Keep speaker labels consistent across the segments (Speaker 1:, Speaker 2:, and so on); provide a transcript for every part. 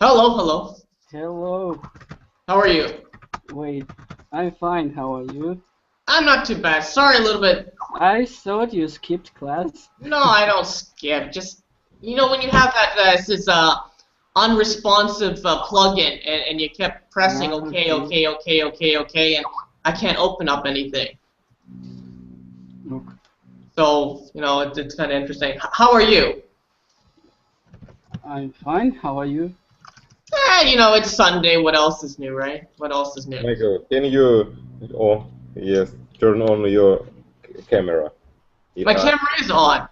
Speaker 1: Hello, hello.
Speaker 2: Hello.
Speaker 1: How are you?
Speaker 2: Wait, I'm fine. How are you?
Speaker 1: I'm not too bad. Sorry, a little bit.
Speaker 2: I thought you skipped class.
Speaker 1: No, I don't skip. Just when you have that this unresponsive plugin, and you kept pressing OK,
Speaker 2: Okay.
Speaker 1: OK, OK, OK, OK, and I can't open up anything.
Speaker 2: Look,
Speaker 1: So it's kind of interesting. How are you?
Speaker 2: I'm fine. How are you?
Speaker 1: It's Sunday. What else is new, right? What else is new?
Speaker 3: Michael, can you, oh, yes, turn on your camera?
Speaker 1: My camera is on.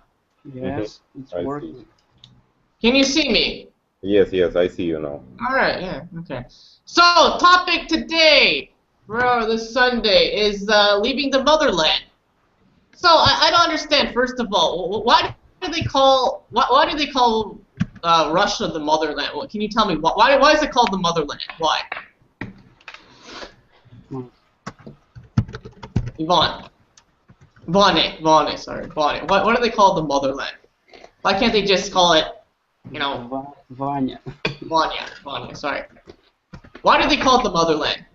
Speaker 2: Yes, it's
Speaker 3: I see.
Speaker 2: working.
Speaker 1: Can you see me?
Speaker 3: Yes, I see you now.
Speaker 1: All right, yeah, okay. So, topic today for this Sunday is leaving the motherland. So, I don't understand. First of all, why do they call Russia the motherland? Can you tell me why is it called the motherland? Why? Ivane, sorry, Ivane. What do they call the motherland? Why can't they just call it,
Speaker 2: Vanya.
Speaker 1: Vanya, sorry. Why do they call it the motherland?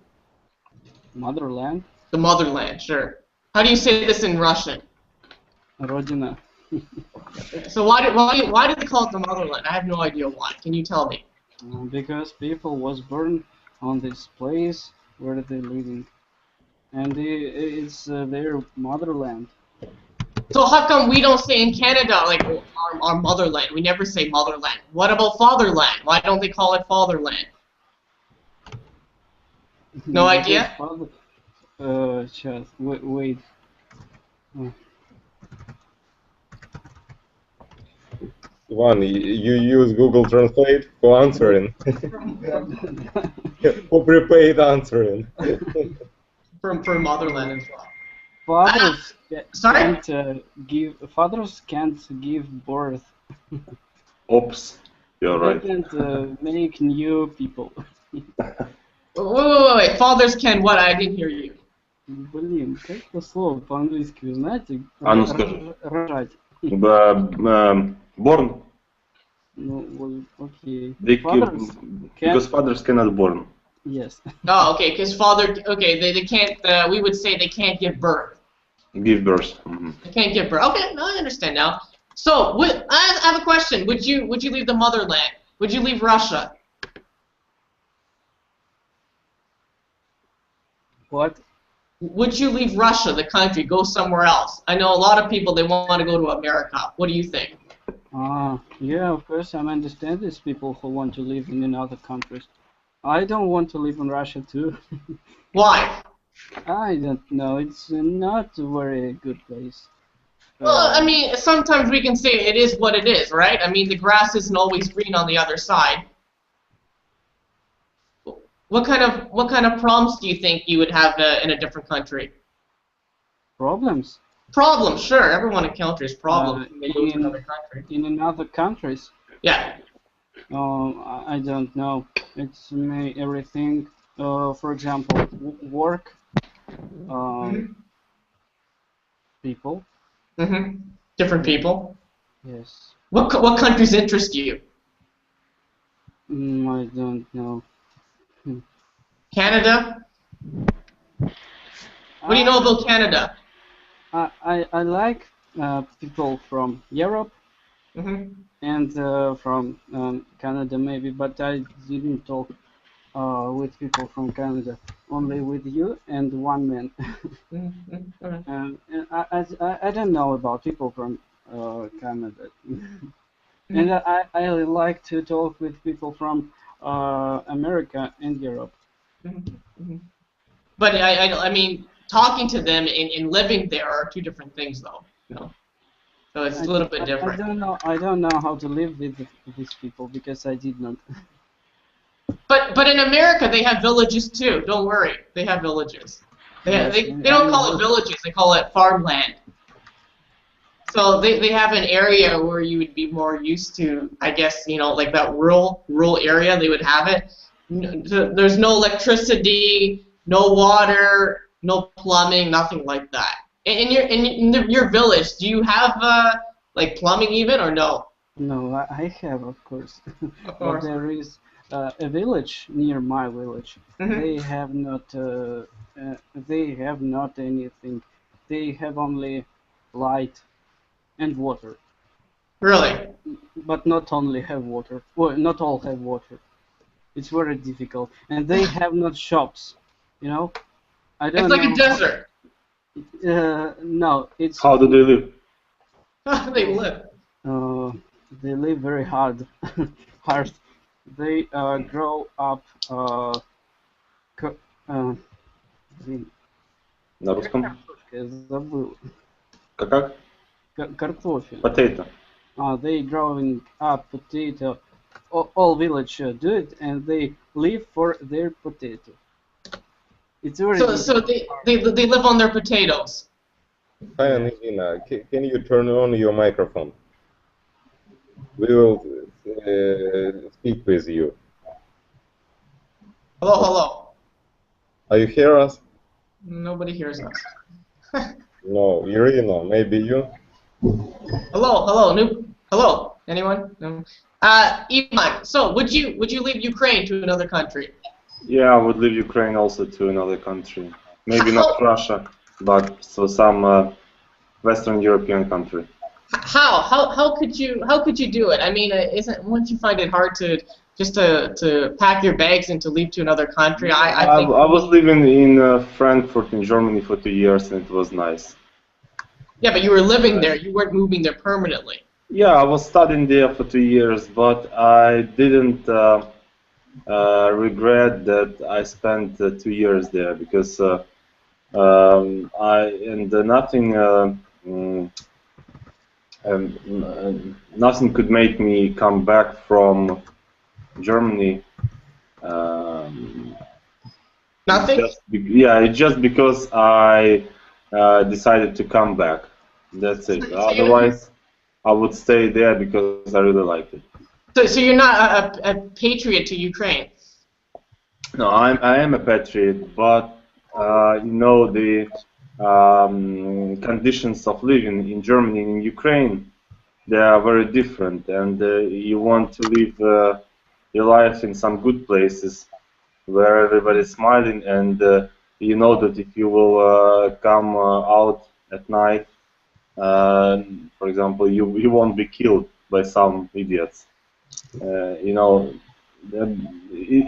Speaker 2: Motherland?
Speaker 1: The motherland, sure. How do you say this in Russian?
Speaker 2: Rodina.
Speaker 1: So why do they call it the motherland? I have no idea why. Can you tell me?
Speaker 2: Because people was born on this place where they're living. And it's their motherland.
Speaker 1: So how come we don't say in Canada, like, our motherland? We never say motherland. What about fatherland? Why don't they call it fatherland? No idea?
Speaker 2: Just wait.
Speaker 3: Ivan, you use Google Translate for answering. For prepaid answering.
Speaker 1: For motherland as well.
Speaker 2: Fathers
Speaker 1: Sorry?
Speaker 2: fathers can't give birth.
Speaker 4: Oops, you're
Speaker 2: They
Speaker 4: right.
Speaker 2: can't make new people.
Speaker 1: Wait. Fathers can what? I didn't hear you.
Speaker 2: Блин, как это слово по-английски, вы знаете?
Speaker 4: А ну скажи.
Speaker 2: Рожать.
Speaker 4: Born.
Speaker 2: Ну, вот, окей.
Speaker 4: Because fathers cannot born.
Speaker 2: Yes.
Speaker 1: Oh, okay, because they can't, we would say they can't give birth.
Speaker 4: Give birth. Mm-hmm.
Speaker 1: They can't give birth. Okay, no, I understand now. So, I have a question. Would you leave the motherland? Would you leave Russia?
Speaker 2: What?
Speaker 1: Would you leave Russia, the country, go somewhere else? I know a lot of people, they want to go to America. What do you think?
Speaker 2: Yeah, of course, I understand these people who want to live in other countries. I don't want to live in Russia too.
Speaker 1: Why?
Speaker 2: I don't know. It's not a very good place.
Speaker 1: Well, I mean, sometimes we can say it is what it is, right? I mean, the grass isn't always green on the other side. What kind of problems do you think you would have in a different country?
Speaker 2: Problems?
Speaker 1: Problems, sure. Everyone encounters problems when they go to another country.
Speaker 2: In other countries?
Speaker 1: Yeah.
Speaker 2: I don't know. It's everything. For example, work. People.
Speaker 1: Different people.
Speaker 2: Yes.
Speaker 1: What countries interest you?
Speaker 2: I don't know.
Speaker 1: Canada? What do you know about Canada?
Speaker 2: I like people from Europe and from Canada maybe, but I didn't talk with people from Canada. Only with you and one man. And I don't know about people from Canada. And I like to talk with people from America and Europe.
Speaker 1: But I mean, talking to them and living there are two different things, though. So it's a little bit different.
Speaker 2: I don't know how to live with these people because I did not.
Speaker 1: But in America they have villages too. Don't worry, they have villages. They don't call it villages. They call it farmland. So they have an area where you would be more used to, I guess, like that rural area. They would have it. There's no electricity, no water, no plumbing, nothing like that. In your village, do you have like plumbing even or no?
Speaker 2: No, I have, of course.
Speaker 1: Of
Speaker 2: But
Speaker 1: course.
Speaker 2: there is a village near my village.
Speaker 1: Mhm.
Speaker 2: They have not anything. They have only light and water.
Speaker 1: Really?
Speaker 2: But not only have water. Well, not all have water. It's very difficult. And they have not shops. You know? I
Speaker 1: It's
Speaker 2: don't
Speaker 1: like a
Speaker 2: know.
Speaker 1: desert.
Speaker 2: No, it's
Speaker 4: How do they live?
Speaker 1: How do they live?
Speaker 2: they live very hard. Hard. They grow up ко- блин,
Speaker 4: На русском?
Speaker 2: я забыл.
Speaker 4: Как?
Speaker 2: Картофель.
Speaker 4: Potato.
Speaker 2: They growing up potato. All village do it, and they live for their potato. It's very
Speaker 1: So they live on their potatoes.
Speaker 3: Hi, Angelina. Can you turn on your microphone? We will speak with you.
Speaker 1: Hello, hello.
Speaker 3: Are you hear us?
Speaker 1: Nobody hears us.
Speaker 3: No, Irina, maybe you?
Speaker 1: Hello, hello. Anyone? No. Ivan. So would you leave Ukraine to another country?
Speaker 4: Yeah, I would leave Ukraine also to another country. Maybe not Russia, but so some Western European country.
Speaker 1: How could you do it? I mean, wouldn't you find it hard to pack your bags and to leave to another country? I think
Speaker 4: I was living in Frankfurt in Germany for 2 years and it was nice.
Speaker 1: Yeah, but you were living there. You weren't moving there permanently.
Speaker 4: Yeah, I was studying there for 2 years, but I didn't regret that I spent 2 years there because nothing could make me come back from Germany.
Speaker 1: Nothing?
Speaker 4: It's just because I decided to come back. That's it. Otherwise, I would stay there because I really liked it.
Speaker 1: So you're not a patriot to Ukraine?
Speaker 4: No, I am a patriot, but the conditions of living in Germany and in Ukraine, they are very different, and you want to live your life in some good places where everybody's smiling, and you know that if you will come out at night, for example, you won't be killed by some idiots.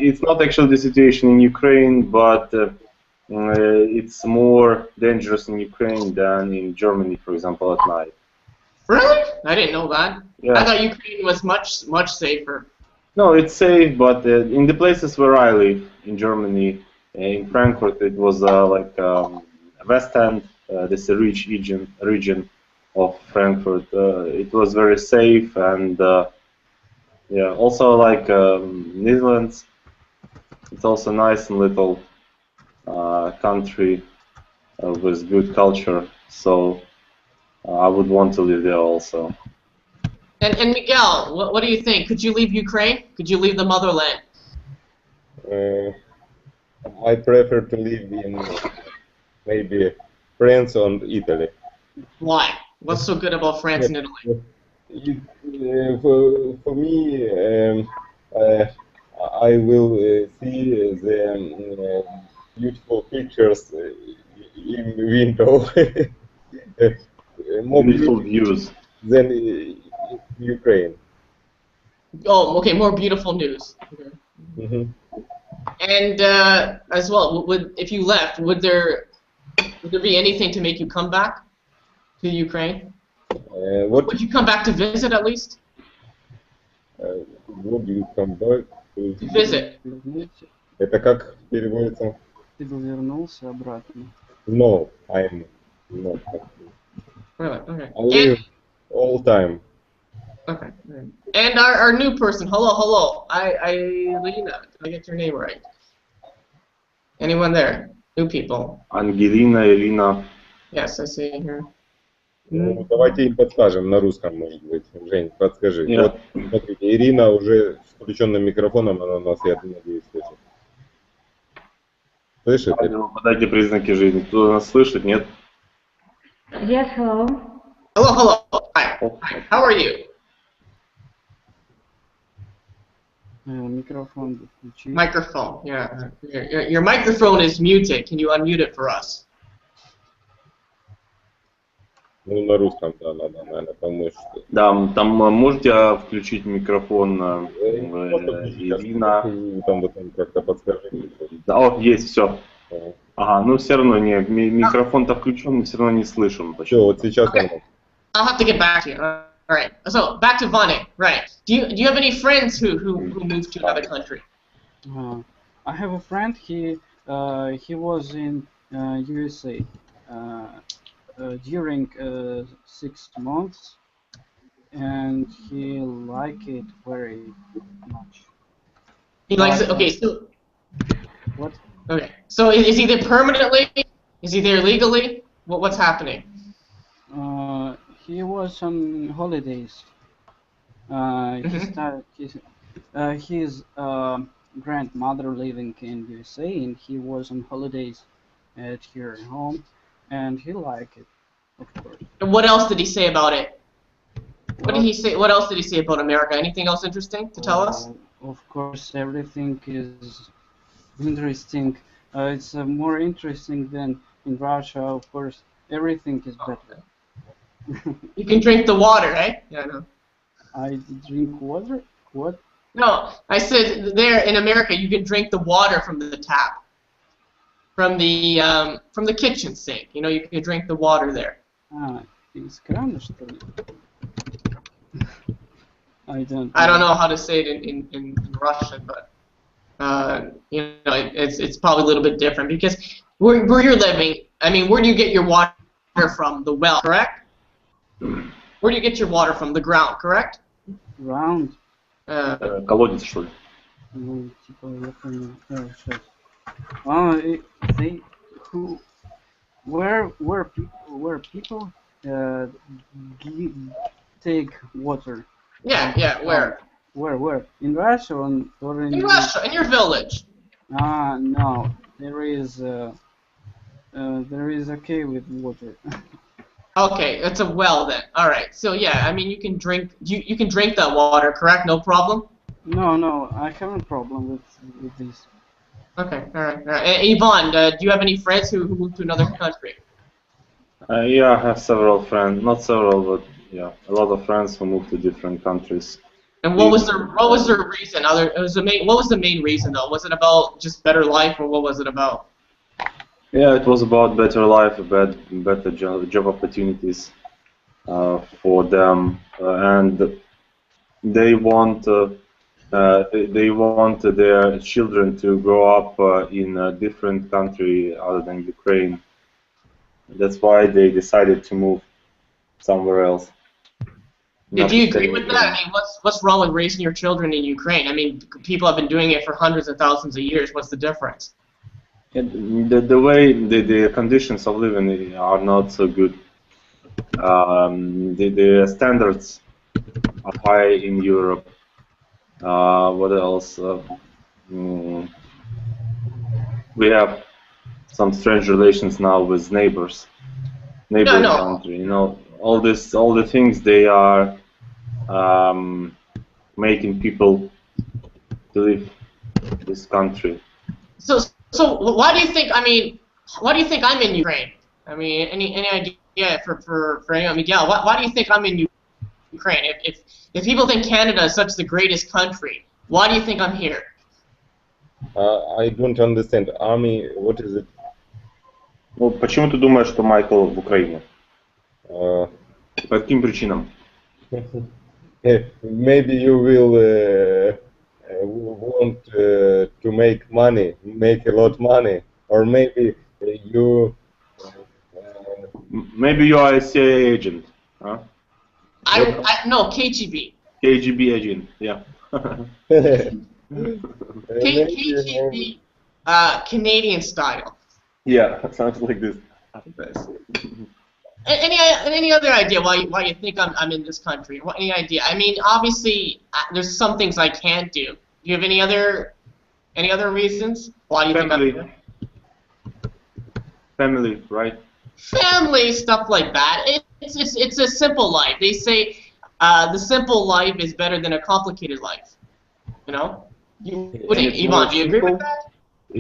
Speaker 4: It's not actually the situation in Ukraine, but it's more dangerous in Ukraine than in Germany, for example, at night.
Speaker 1: Really? I didn't know that.
Speaker 4: Yeah.
Speaker 1: I thought Ukraine was much safer.
Speaker 4: No, it's safe, but in the places where I live, in Germany, in Frankfurt, it was like West End, this rich region of Frankfurt. It was very safe, and also like Netherlands, it's also nice and little country with good culture. So I would want to live there also.
Speaker 1: And Miguel, what do you think? Could you leave Ukraine? Could you leave the motherland?
Speaker 3: I prefer to live in maybe France or Italy.
Speaker 1: Why? What's so good about France and Italy?
Speaker 3: For me, I will see the beautiful pictures in window. More
Speaker 4: beautiful views
Speaker 3: than in Ukraine.
Speaker 1: Oh, okay. More beautiful news. Okay.
Speaker 3: Mm-hmm.
Speaker 1: And as well, if you left, would there be anything to make you come back to Ukraine? Would you come back to visit at least?
Speaker 3: Would you come back to
Speaker 1: visit?
Speaker 3: Это как переводится?
Speaker 2: Ты бы вернулся обратно.
Speaker 3: No, I'm not.
Speaker 1: Really? Okay.
Speaker 3: I live all time.
Speaker 1: Okay. And our new person, hello. Lena, did I get your name right? Anyone there? New people.
Speaker 4: Ангелина, Элина.
Speaker 1: Yes, I see here.
Speaker 3: Ну, давайте им подскажем на русском, может быть. Жень, подскажи.
Speaker 4: Yeah.
Speaker 3: Вот, смотрите, Ирина уже с включенным микрофоном, она нас, я надеюсь, слышит. Слышит?
Speaker 4: Подайте признаки жизни. Кто нас слышит, нет?
Speaker 5: Yes, hello.
Speaker 1: Hello. Hi. How are you?
Speaker 2: Микрофон включи.
Speaker 1: Microphone, yeah. Your microphone is muted. Can you unmute it for us?
Speaker 3: Ну, на русском, да, надо, наверное, помочь.
Speaker 4: Да, там можете включить микрофон Ирина?
Speaker 3: Там вот как-то подскажите.
Speaker 4: Да, о, есть, все. Ага, ну все равно не, микрофон-то включен, но все равно не слышим.
Speaker 3: Все, вот сейчас
Speaker 1: Okay. I'll have to get back to you. All right. So back to Vane. Right. Do you have any friends who moved to another country?
Speaker 2: I have a friend. He was in USA during 6 months, and he liked it very much.
Speaker 1: He likes it. Okay. So.
Speaker 2: What?
Speaker 1: Okay. So is he there permanently? Is he there legally? What's happening?
Speaker 2: He was on holidays. His grandmother living in USA, and he was on holidays at her home, and he liked it, of course.
Speaker 1: And what else did he say about it? What did he say? What else did he say about America? Anything else interesting to tell us?
Speaker 2: Of course, everything is interesting. It's more interesting than in Russia. Of course, everything is better.
Speaker 1: You can drink the water, right? Yeah, I know.
Speaker 2: I drink water? What?
Speaker 1: No, I said there in America you can drink the water from the tap, from the kitchen sink. You know, you can drink the water there.
Speaker 2: Из крана, что ли? I don't
Speaker 1: know how to say it in Russian, but you know, it's probably a little bit different because where you're living, I mean, where do you get your water from? The well, correct? Where do you get your water from? The ground, correct?
Speaker 2: Ground.
Speaker 4: Колодец, что ли?
Speaker 2: Ну, типа, я понял. Сейчас. Where people take water.
Speaker 1: Yeah, where?
Speaker 2: Where? In Russia or in
Speaker 1: Russia, in your village.
Speaker 2: No. There is okay with water.
Speaker 1: Okay, it's a well then. All right. So yeah, I mean you can drink that water, correct? No problem.
Speaker 2: No, I have a problem with this.
Speaker 1: Okay, all right. Ivan, do you have any friends who moved to another country?
Speaker 4: Yeah, I have several friends. Not several, but yeah, a lot of friends who moved to different countries.
Speaker 1: And what was the reason? What was the main reason though? Was it about just better life, or what was it about?
Speaker 4: Yeah, it was about better life, better job opportunities for them, and they want their children to grow up in a different country other than Ukraine. That's why they decided to move somewhere else.
Speaker 1: Do you agree with that? I mean, what's wrong with raising your children in Ukraine? I mean, people have been doing it for hundreds of thousands of years. What's the difference?
Speaker 4: The way the conditions of living are not so good. The standards are high in Europe. What else? We have some strange relations now with neighboring country. You know, all the things they are making people to leave this country.
Speaker 1: So why do you think? I mean, why do you think I'm in Ukraine? I mean, any idea for anyone, Miguel? Why do you think I'm in Ukraine? If people think Canada is such the greatest country, why do you think I'm here?
Speaker 3: I don't understand. Army, what is it?
Speaker 4: Ну, почему ты думаешь, что Майкл в Украине? По каким причинам?
Speaker 3: Maybe you will want to make money, make a lot of money, or maybe you.
Speaker 4: Maybe you are a CIA agent, huh?
Speaker 1: No, KGB.
Speaker 4: KGB agent, yeah.
Speaker 1: KGB, Canadian style.
Speaker 4: Yeah, sounds like this.
Speaker 1: Any other idea why you think I'm in this country? Any idea? I mean, obviously, there's some things I can't do. Do you have any other reasons why you think I'm here?
Speaker 4: Family, right?
Speaker 1: Family, stuff like that. It's a simple life. They say the simple life is better than a complicated life. You know? Ivan, do you agree with that?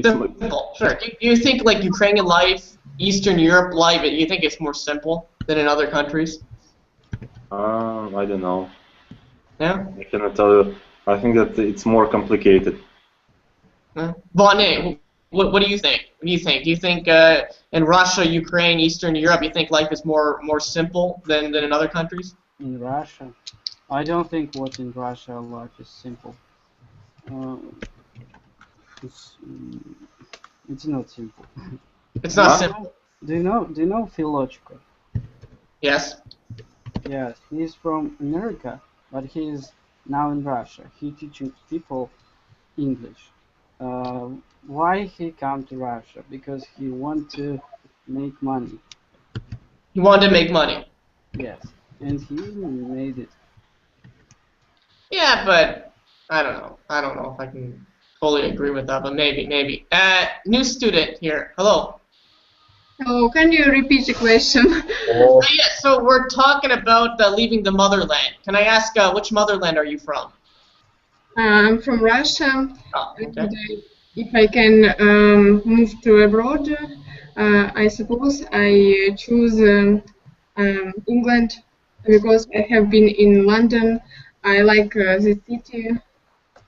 Speaker 1: Simple, sure. Do you think like Ukrainian life, Eastern Europe life, you think it's more simple than in other countries?
Speaker 4: I don't know.
Speaker 1: Yeah?
Speaker 4: I cannot tell you. I think that it's more complicated.
Speaker 1: Vane, what do you think? What do you think? Do you think in Russia, Ukraine, Eastern Europe, you think life is more simple than in other countries?
Speaker 2: In Russia, I don't think what in Russia life is simple. It's not simple.
Speaker 1: It's not simple.
Speaker 2: Do you know Philological?
Speaker 1: Yes.
Speaker 2: Yes, he's from America, but he's now in Russia. He teaching people English. Why he come to Russia? Because he want to make money.
Speaker 1: He wanted to make money.
Speaker 2: Yes, and he made it.
Speaker 1: Yeah, but I don't know. I don't know if I can fully agree with that, but maybe. New student here. Hello.
Speaker 5: Oh, can you repeat the question?
Speaker 1: Yeah, so we're talking about leaving the motherland. Can I ask which motherland are you from?
Speaker 5: I'm from Russia.
Speaker 1: Oh, okay.
Speaker 5: And, if I can move to abroad, I suppose I choose England because I have been in London. I like the city.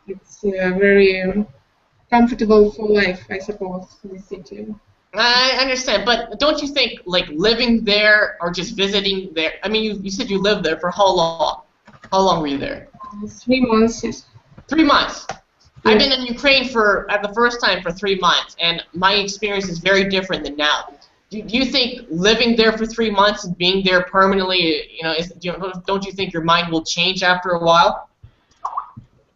Speaker 5: It's very comfortable for life, I suppose, the city.
Speaker 1: I understand, but don't you think like living there or just visiting there? I mean, you said you lived there for how long? How long were you there?
Speaker 5: 3 months.
Speaker 1: 3 months.
Speaker 5: Yeah.
Speaker 1: I've been in Ukraine at the first time for 3 months, and my experience is very different than now. Do you think living there for 3 months and being there permanently, don't you think your mind will change after a while?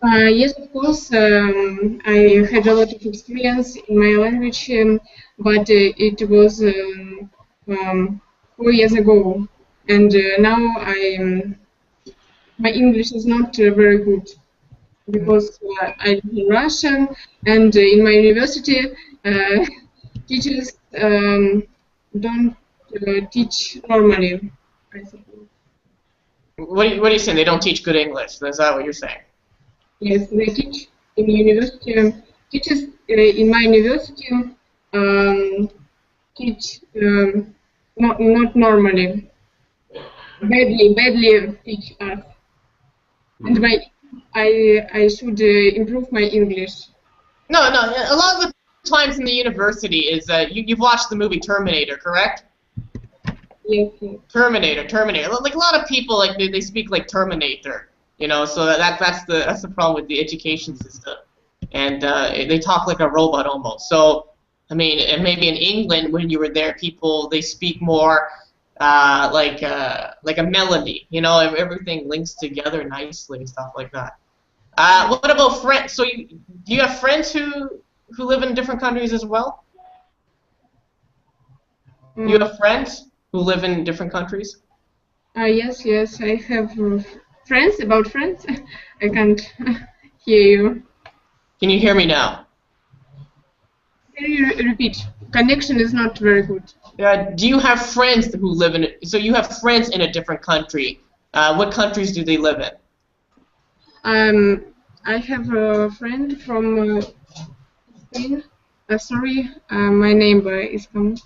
Speaker 5: Yes, of course. I had a lot of experience in my language, but it was 4 years ago, and now my English is not very good because I live in Russia, and in my university, teachers don't teach normally, I suppose.
Speaker 1: What are you saying? They don't teach good English? Is that what you're saying?
Speaker 5: Yes, they teach in university. Teachers in my university teach not normally. Badly teach us. And I should improve my English.
Speaker 1: No. A lot of the times in the university is you've watched the movie Terminator, correct?
Speaker 5: Yes.
Speaker 1: Terminator. Like a lot of people, like they speak like Terminator. So that's the problem with the education system, and they talk like a robot almost. So, I mean, and maybe in England when you were there, they speak more like a melody. Everything links together nicely and stuff like that. What about friends? So, do you have friends who live in different countries as well? You have friends who live in different countries?
Speaker 5: Yes. I have. Friends? About friends? I can't hear you.
Speaker 1: Can you hear me now?
Speaker 5: Can you repeat? Connection is not very good.
Speaker 1: Do you have friends who live in it? So you have friends in a different country. What countries do they live in?
Speaker 5: I have a friend from Spain. Sorry, my neighbor is coming.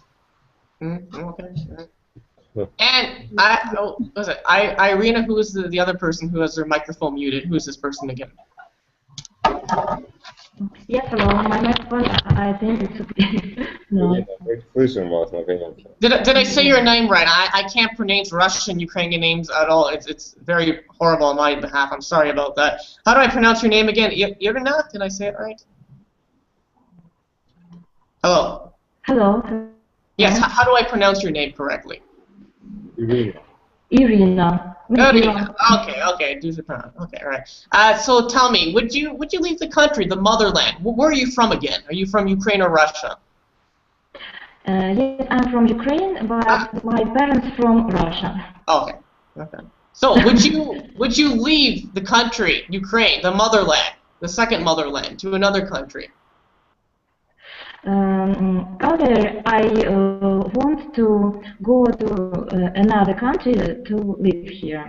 Speaker 1: Okay. And Irina, who is the other person who has their microphone muted? Who is this person again?
Speaker 6: Yes, hello. My microphone, I think it's okay. No.
Speaker 1: Did I say your name right? I can't pronounce Russian, Ukrainian names at all. It's very horrible on my behalf. I'm sorry about that. How do I pronounce your name again? Irina? Did I say it right? Hello.
Speaker 6: Hello.
Speaker 1: Yes. How do I pronounce your name correctly?
Speaker 6: Irina.
Speaker 1: Irina. Okay. Do the pronoun. Okay, all right. So tell me, would you leave the country, the motherland? Where are you from again? Are you from Ukraine or Russia?
Speaker 6: Yes, I'm from Ukraine, but my parents from Russia.
Speaker 1: Okay. So would you leave the country, Ukraine, the motherland, the second motherland, to another country?
Speaker 6: However, I want to go to another country to live here.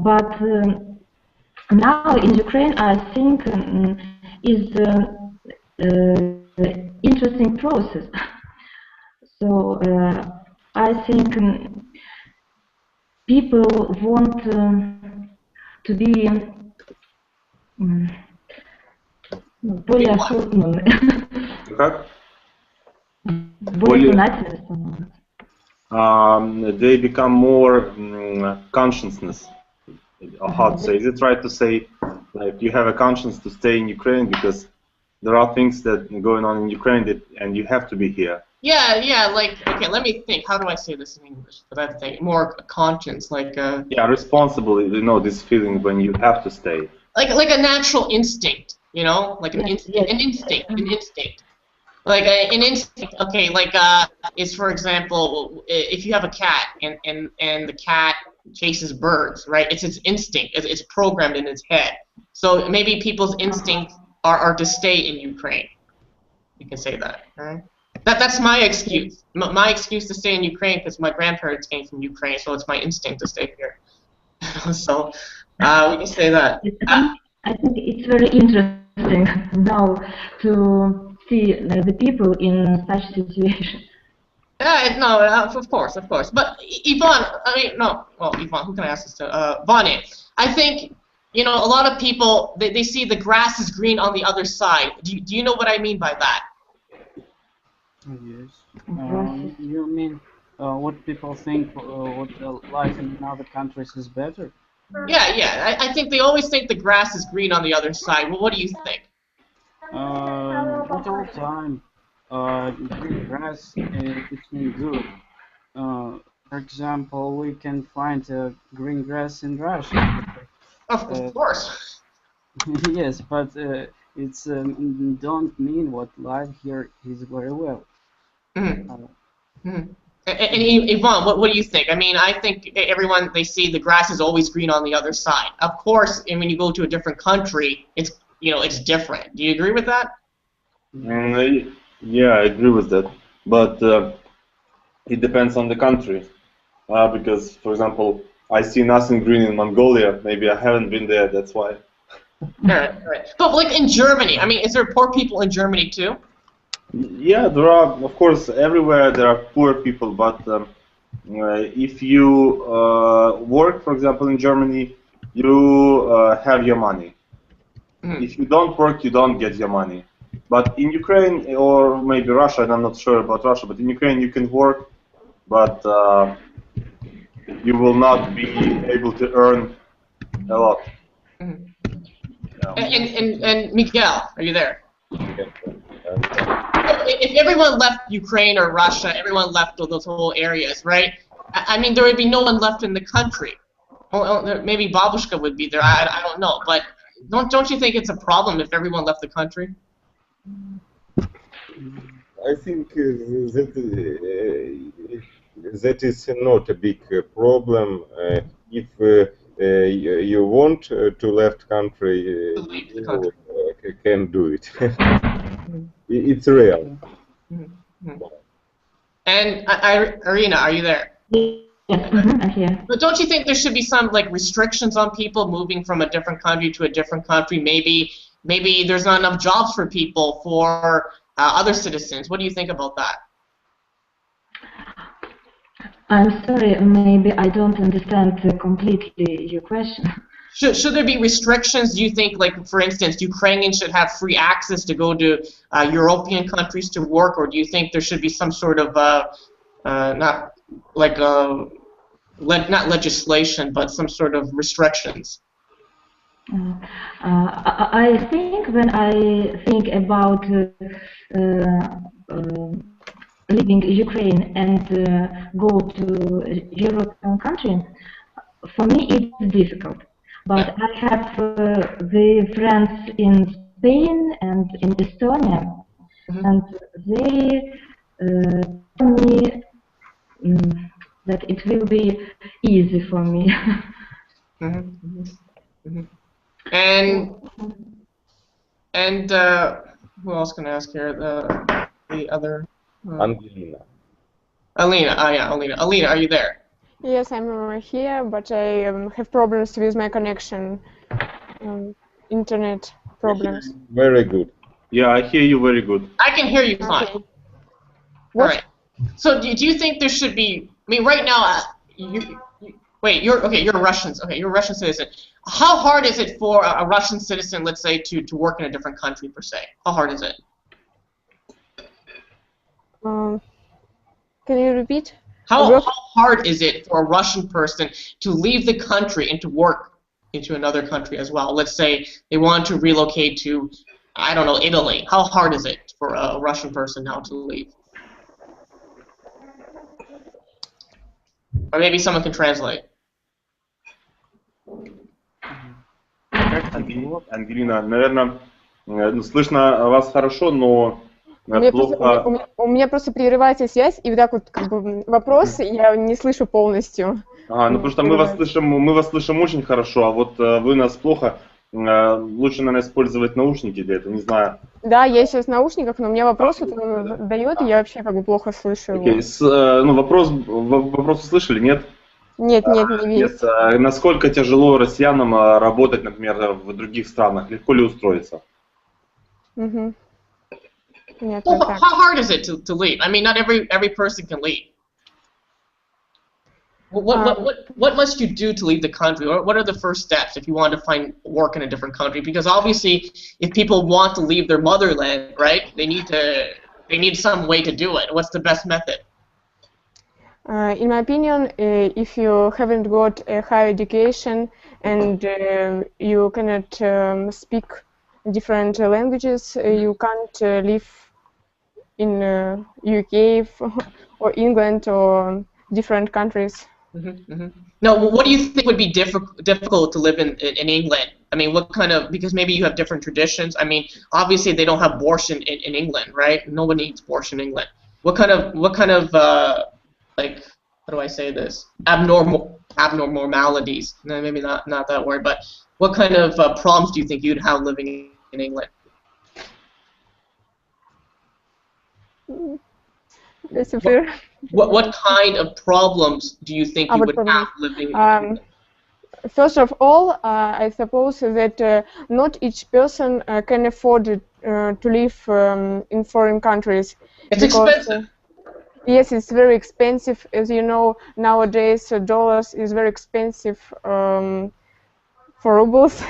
Speaker 6: But now in Ukraine, I think is interesting process. So I think people want to be более осознанны.
Speaker 4: Как?
Speaker 6: Более сознательны становятся.
Speaker 4: They become more consciousness. How to say? Is it right to say like you have a conscience to stay in Ukraine because there are things that are going on in Ukraine and you have to be here?
Speaker 1: Yeah, like, okay, let me think. How do I say this in English? But I think more conscience, like
Speaker 4: yeah, responsible. You know, this feeling when you have to stay.
Speaker 1: Like a natural instinct, you know, like an instinct. Like an instinct. Okay, like is for example, if you have a cat and the cat chases birds, right? It's its instinct. It's programmed in its head. So maybe people's instincts are to stay in Ukraine. You can say that, right? That's my excuse. My excuse to stay in Ukraine because my grandparents came from Ukraine, so it's my instinct to stay here. So we can say that.
Speaker 6: I think it's very interesting now to see the people in such situations.
Speaker 1: No, of course. But Ivan, Ivan, who can I ask this to? Vane, I think, you know, a lot of people, they see the grass is green on the other side. Do you know what I mean by that?
Speaker 2: Yes. You mean what people think what life in other countries is better?
Speaker 1: Yeah. I think they always think the grass is green on the other side. Well, what do you think?
Speaker 2: Not all the time. Green grass it's been good. For example, we can find green grass in Russia.
Speaker 1: Of course.
Speaker 2: Yes, but it's don't mean what life here is very well.
Speaker 1: And Yvonne, what do you think? I mean, I think everyone, they see the grass is always green on the other side. Of course, and when you go to a different country, it's, you know, it's different. Do you agree with that?
Speaker 4: Yeah, I agree with that. But it depends on the country. Because, for example, I see nothing green in Mongolia. Maybe I haven't been there, that's why.
Speaker 1: Right. But like in Germany, I mean, is there poor people in Germany too?
Speaker 4: Yeah, there are, of course, everywhere there are poor people, but if you work, for example, in Germany, you have your money. If you don't work, you don't get your money. But in Ukraine, or maybe Russia, and I'm not sure about Russia, but in Ukraine you can work, but you will not be able to earn a lot.
Speaker 1: And Miguel, are you there? If everyone left Ukraine or Russia, everyone left those whole areas, right? I mean, there would be no one left in the country. Well, maybe Babushka would be there. I don't know, but don't you think it's a problem if everyone left the country?
Speaker 3: I think that is not a big problem. If you want to left country, you can do it. It's real.
Speaker 1: And Irina, are you there?
Speaker 6: Yes, I'm here.
Speaker 1: But don't you think there should be some like restrictions on people moving from a different country to a different country? Maybe there's not enough jobs for people for other citizens. What do you think about that?
Speaker 6: I'm sorry, maybe I don't understand completely your question.
Speaker 1: Should there be restrictions? Do you think, like, for instance, Ukrainians should have free access to go to European countries to work, or do you think there should be some sort of not legislation, but some sort of restrictions?
Speaker 6: I think when I think about leaving Ukraine and go to European country, for me it's difficult. But I have the friends in Spain and in Estonia, and they tell me that it will be easy for me.
Speaker 1: And who else can I ask here? The other.
Speaker 3: Angelina.
Speaker 1: Alina. Yeah, Alina. Alina, are you there?
Speaker 7: Yes, I'm here, but I have problems with my connection.
Speaker 5: internet problems.
Speaker 3: Very good.
Speaker 4: Yeah, I hear you very good.
Speaker 1: I can hear you fine.
Speaker 5: Okay.
Speaker 1: All right. So do you think there should be? I mean, right now, wait. You're a Russian. Okay, you're a Russian citizen. How hard is it for a Russian citizen, let's say, to work in a different country per se? How hard is it?
Speaker 5: Can you repeat?
Speaker 1: How hard is it for a Russian person to leave the country and to work into another country as well? Let's say they want to relocate to, I don't know, Italy. How hard is it for a Russian person now to leave? Or maybe someone can translate.
Speaker 4: Ангелина, наверное, слышно вас хорошо, но плохо.
Speaker 5: У меня просто прерывается связь, и вот так вот как бы вопрос я не слышу полностью.
Speaker 4: Ну потому что мы вас слышим очень хорошо, а вот вы нас плохо. Лучше, наверное, использовать наушники для этого, не знаю.
Speaker 5: Да, я сейчас в наушниках, но мне вопрос вот дает, и я вообще как бы плохо слышу его.
Speaker 4: Ну, вопрос услышали, нет?
Speaker 5: Нет, не весь.
Speaker 4: Насколько тяжело россиянам работать, например, в других странах? Легко ли устроиться?
Speaker 5: Нет,
Speaker 1: Well, how hard is it to leave? I mean, not every person can leave. What must you do to leave the country? What are the first steps if you want to find work in a different country? Because obviously, if people want to leave their motherland, right, they need some way to do it. What's the best method?
Speaker 5: In my opinion, if you haven't got a higher education and you cannot speak different languages, you can't live in UK or England or different countries.
Speaker 1: Now, what do you think would be difficult to live in England? I mean, what kind of, because maybe you have different traditions. I mean, obviously they don't have borscht in England, right? No one eats borscht in England. What kind of like, how do I say this? Abnormalities. No, maybe not that word, but what kind of problems do you think you'd have living in England? What kind of problems do you think you would have living in England?
Speaker 5: First of all, I suppose that not each person can afford to live in foreign countries.
Speaker 1: It's expensive.
Speaker 5: Yes, it's very expensive. As you know, nowadays dollars is very expensive for rubles,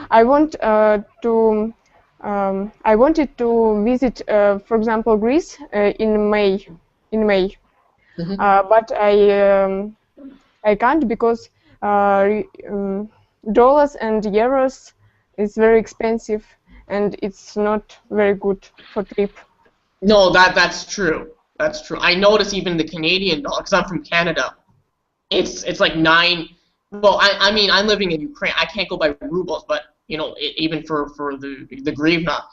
Speaker 5: I wanted to visit, for example, Greece in May, but I can't because dollars and euros is very expensive and it's not very good for trip.
Speaker 1: No, that's true. That's true. I notice even the Canadian dollar, because I'm from Canada, it's like 9. Well, I mean, I'm living in Ukraine. I can't go by rubles, but you know, even for the hryvnia,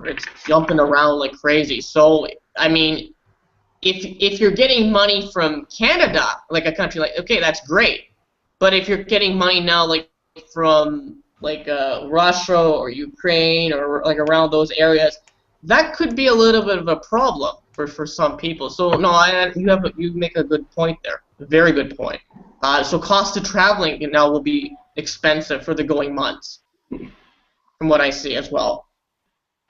Speaker 1: it's jumping around like crazy. So I mean, if you're getting money from Canada, like a country like, okay, that's great. But if you're getting money now, like from like Russia or Ukraine or like around those areas, that could be a little bit of a problem for some people. So no, you make a good point there. A very good point. So cost of traveling now will be expensive for the going months, from what I see as well.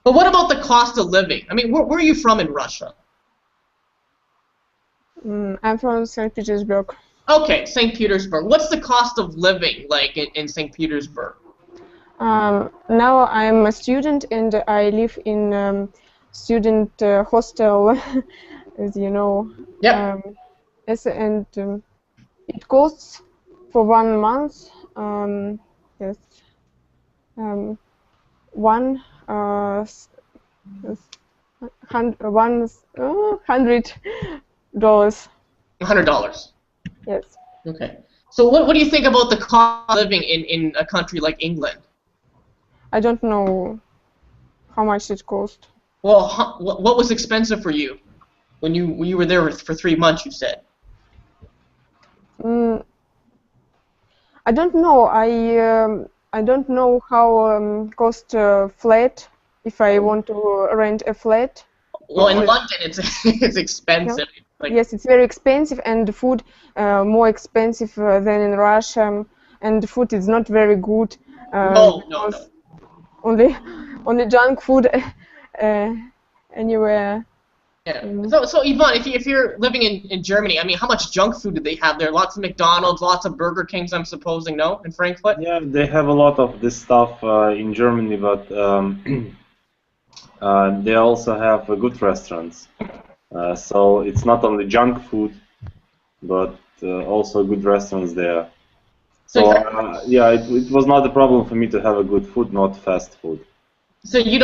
Speaker 1: But what about the cost of living? I mean, where are you from in Russia?
Speaker 5: I'm from St. Petersburg.
Speaker 1: Okay, St. Petersburg. What's the cost of living like in St. Petersburg?
Speaker 5: Now I'm a student and I live in student hostel, as you know.
Speaker 1: Yeah.
Speaker 5: It costs for 1 month, yes, $100.
Speaker 1: $100.
Speaker 5: Yes.
Speaker 1: Okay. So what do you think about the cost of living in a country like England?
Speaker 5: I don't know how much it cost.
Speaker 1: Well, what was expensive for you when you were there for 3 months? You said.
Speaker 5: I don't know. I don't know how cost flat if I want to rent a flat.
Speaker 1: Well, in London it's expensive.
Speaker 5: Yes, it's very expensive, and the food more expensive than in Russia, and the food is not very good.
Speaker 1: No.
Speaker 5: Only junk food anywhere.
Speaker 1: Yeah. So Yvonne, if you're living in Germany, I mean, how much junk food do they have there? Lots of McDonald's, lots of Burger Kings, I'm supposing, no, in Frankfurt?
Speaker 4: Yeah, they have a lot of this stuff in Germany, but they also have good restaurants. So it's not only junk food, but also good restaurants there. So yeah, it was not a problem for me to have a good food, not fast food.
Speaker 1: So you're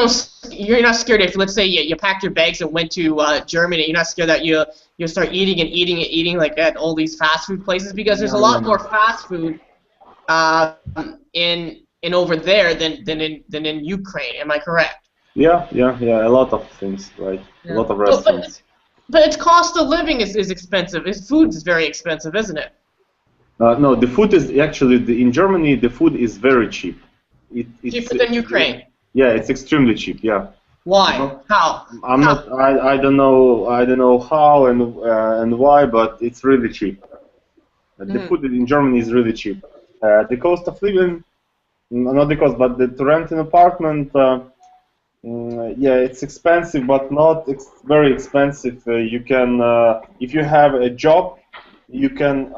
Speaker 1: not scared if, let's say, you packed your bags and went to Germany. You're not scared that you start eating like at all these fast food places, because there's a lot more fast food in over there than in Ukraine. Am I correct?
Speaker 4: Yeah. A lot of things, right? Yeah. A lot of restaurants.
Speaker 1: But its cost of living is expensive. Its food is very expensive, isn't it?
Speaker 4: No, the food is actually in Germany. The food is very cheap. It's
Speaker 1: cheaper than Ukraine.
Speaker 4: Yeah, it's extremely cheap. Yeah.
Speaker 1: Why? How?
Speaker 4: I don't know how and why, but it's really cheap. The food in Germany is really cheap. The cost of living, not the cost, but to rent an apartment. Yeah, it's expensive, but not very expensive. You can, if you have a job, you can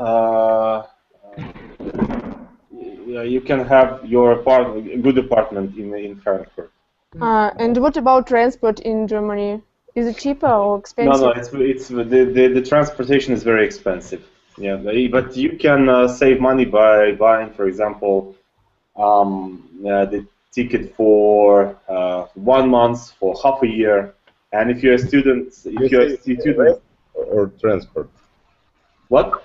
Speaker 4: have your a good apartment in Frankfurt.
Speaker 5: And what about transport in Germany? Is it cheaper or expensive?
Speaker 4: No, it's the transportation is very expensive. Yeah, but you can save money by buying, for example, the ticket for 1 month, for half a year, and if you're a student,
Speaker 3: or transport.
Speaker 4: What?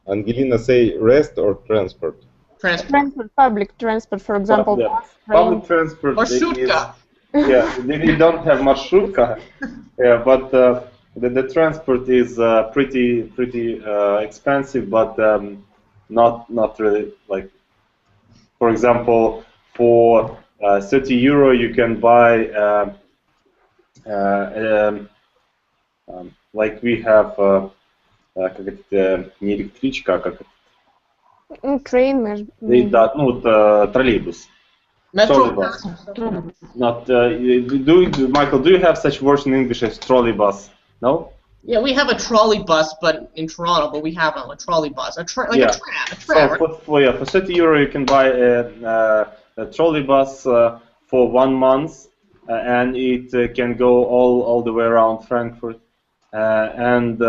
Speaker 3: Angelina say rest or transport?
Speaker 5: Transport, public transport, for example.
Speaker 4: Yeah. Public transport.
Speaker 1: Marsrutka.
Speaker 4: Yeah, they don't have marsrutka. Yeah, but the transport is pretty expensive, but not really. Like, for example, for 30 euro you can buy like we have как это, не электричка, а как это?
Speaker 5: Train,
Speaker 4: Да, ну троллейбус. Trolleybus. Not Michael, do you have such words in English as trolleybus? No?
Speaker 1: Yeah, we have a trolley bus, but in Toronto, but we have a trolley bus, a tram.
Speaker 4: So for 30 euro you can buy a trolley bus for 1 month, and it can go all the way around Frankfurt, and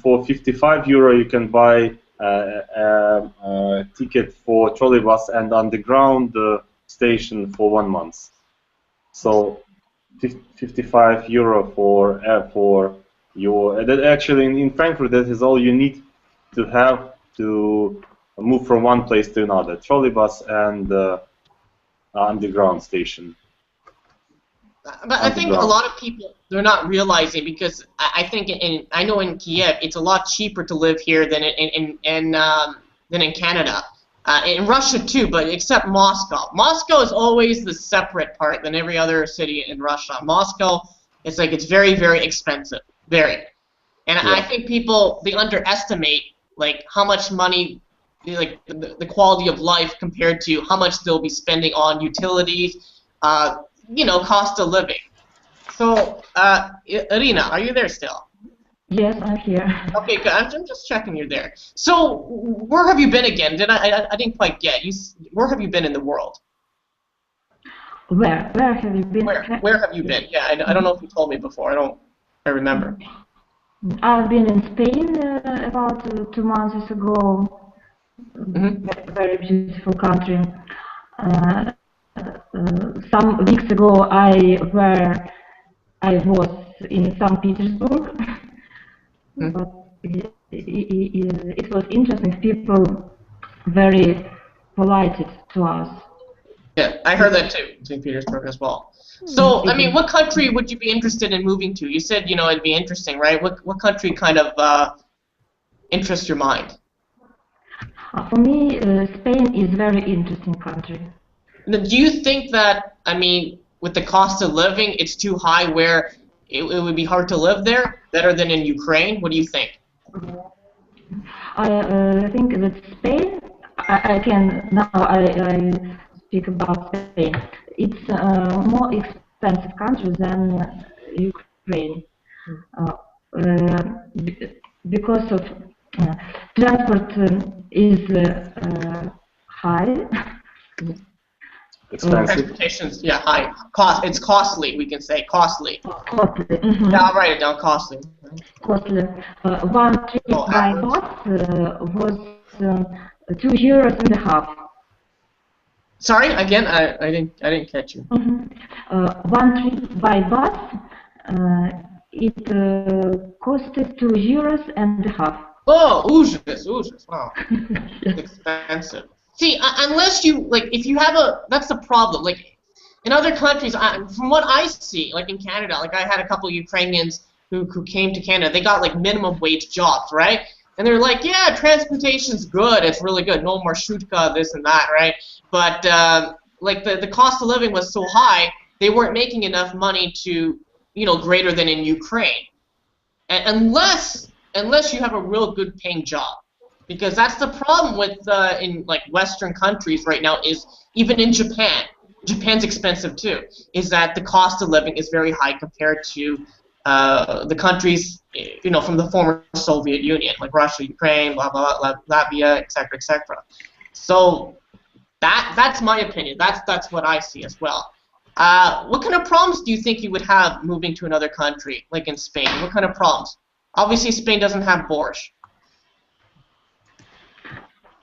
Speaker 4: for 55 euro you can buy a ticket for trolley bus and underground station for 1 month. So 55 euro for your. That actually in Frankfurt, that is all you need to have to move from one place to another: trolley bus and underground station.
Speaker 1: But I think a lot of people, they're not realizing, because I think I know in Kiev it's a lot cheaper to live here than in Canada. In Russia too, but except Moscow. Moscow is always the separate part than every other city in Russia. Moscow, it's like it's very, very expensive, very. And yeah. I think people, they underestimate like how much money, like the quality of life compared to how much they'll be spending on utilities, you know, cost of living. So, Irina, are you there still?
Speaker 6: Yes, I'm here.
Speaker 1: Okay, good. I'm just checking you're there. So, where have you been again? I didn't quite get you. Where have you been in the world?
Speaker 6: Where have you been?
Speaker 1: Where have you been? Yeah, I don't know if you told me before. I remember.
Speaker 6: I've been in Spain about 2 months ago. Very beautiful country. Some weeks ago, I was in St. Petersburg. But it was interesting. People very polite to us.
Speaker 1: Yeah, I heard that too, St. Petersburg as well. So, I mean, what country would you be interested in moving to? You said, you know, it'd be interesting, right? What country kind of interests your mind?
Speaker 6: For me, Spain is a very interesting country.
Speaker 1: Do you think that, I mean, with the cost of living, it's too high where it would be hard to live there, better than in Ukraine? What do you think?
Speaker 6: I think that Spain, I can now I speak about Spain. It's a more expensive country than Ukraine because of transport is high.
Speaker 4: Expensive.
Speaker 1: Transportation's high. It's costly. We can say costly.
Speaker 6: Costly.
Speaker 1: Yeah, I'll write it down. Costly.
Speaker 6: Costly. One trip by bus was €2.50.
Speaker 1: Sorry, again, I didn't catch you.
Speaker 6: One trip by bus, it costed €2.50.
Speaker 1: Oh, ужас, wow. It's expensive. See, unless you, like, if you have that's the problem. Like, in other countries, from what I see, like in Canada, like I had a couple of Ukrainians who came to Canada, they got, like, minimum wage jobs, right? And they're like, yeah, transportation's good, it's really good, no marshutka, this and that, right? But, like, the cost of living was so high, they weren't making enough money to, greater than in Ukraine. And unless you have a real good paying job. Because that's the problem with in like Western countries right now is even in Japan. Japan's expensive too. Is that the cost of living is very high compared to the countries from the former Soviet Union, like Russia, Ukraine, blah blah blah, Latvia, etc. etc. So that's my opinion. That's what I see as well. What kind of problems do you think you would have moving to another country, like in Spain? What kind of problems? Obviously, Spain doesn't have borscht.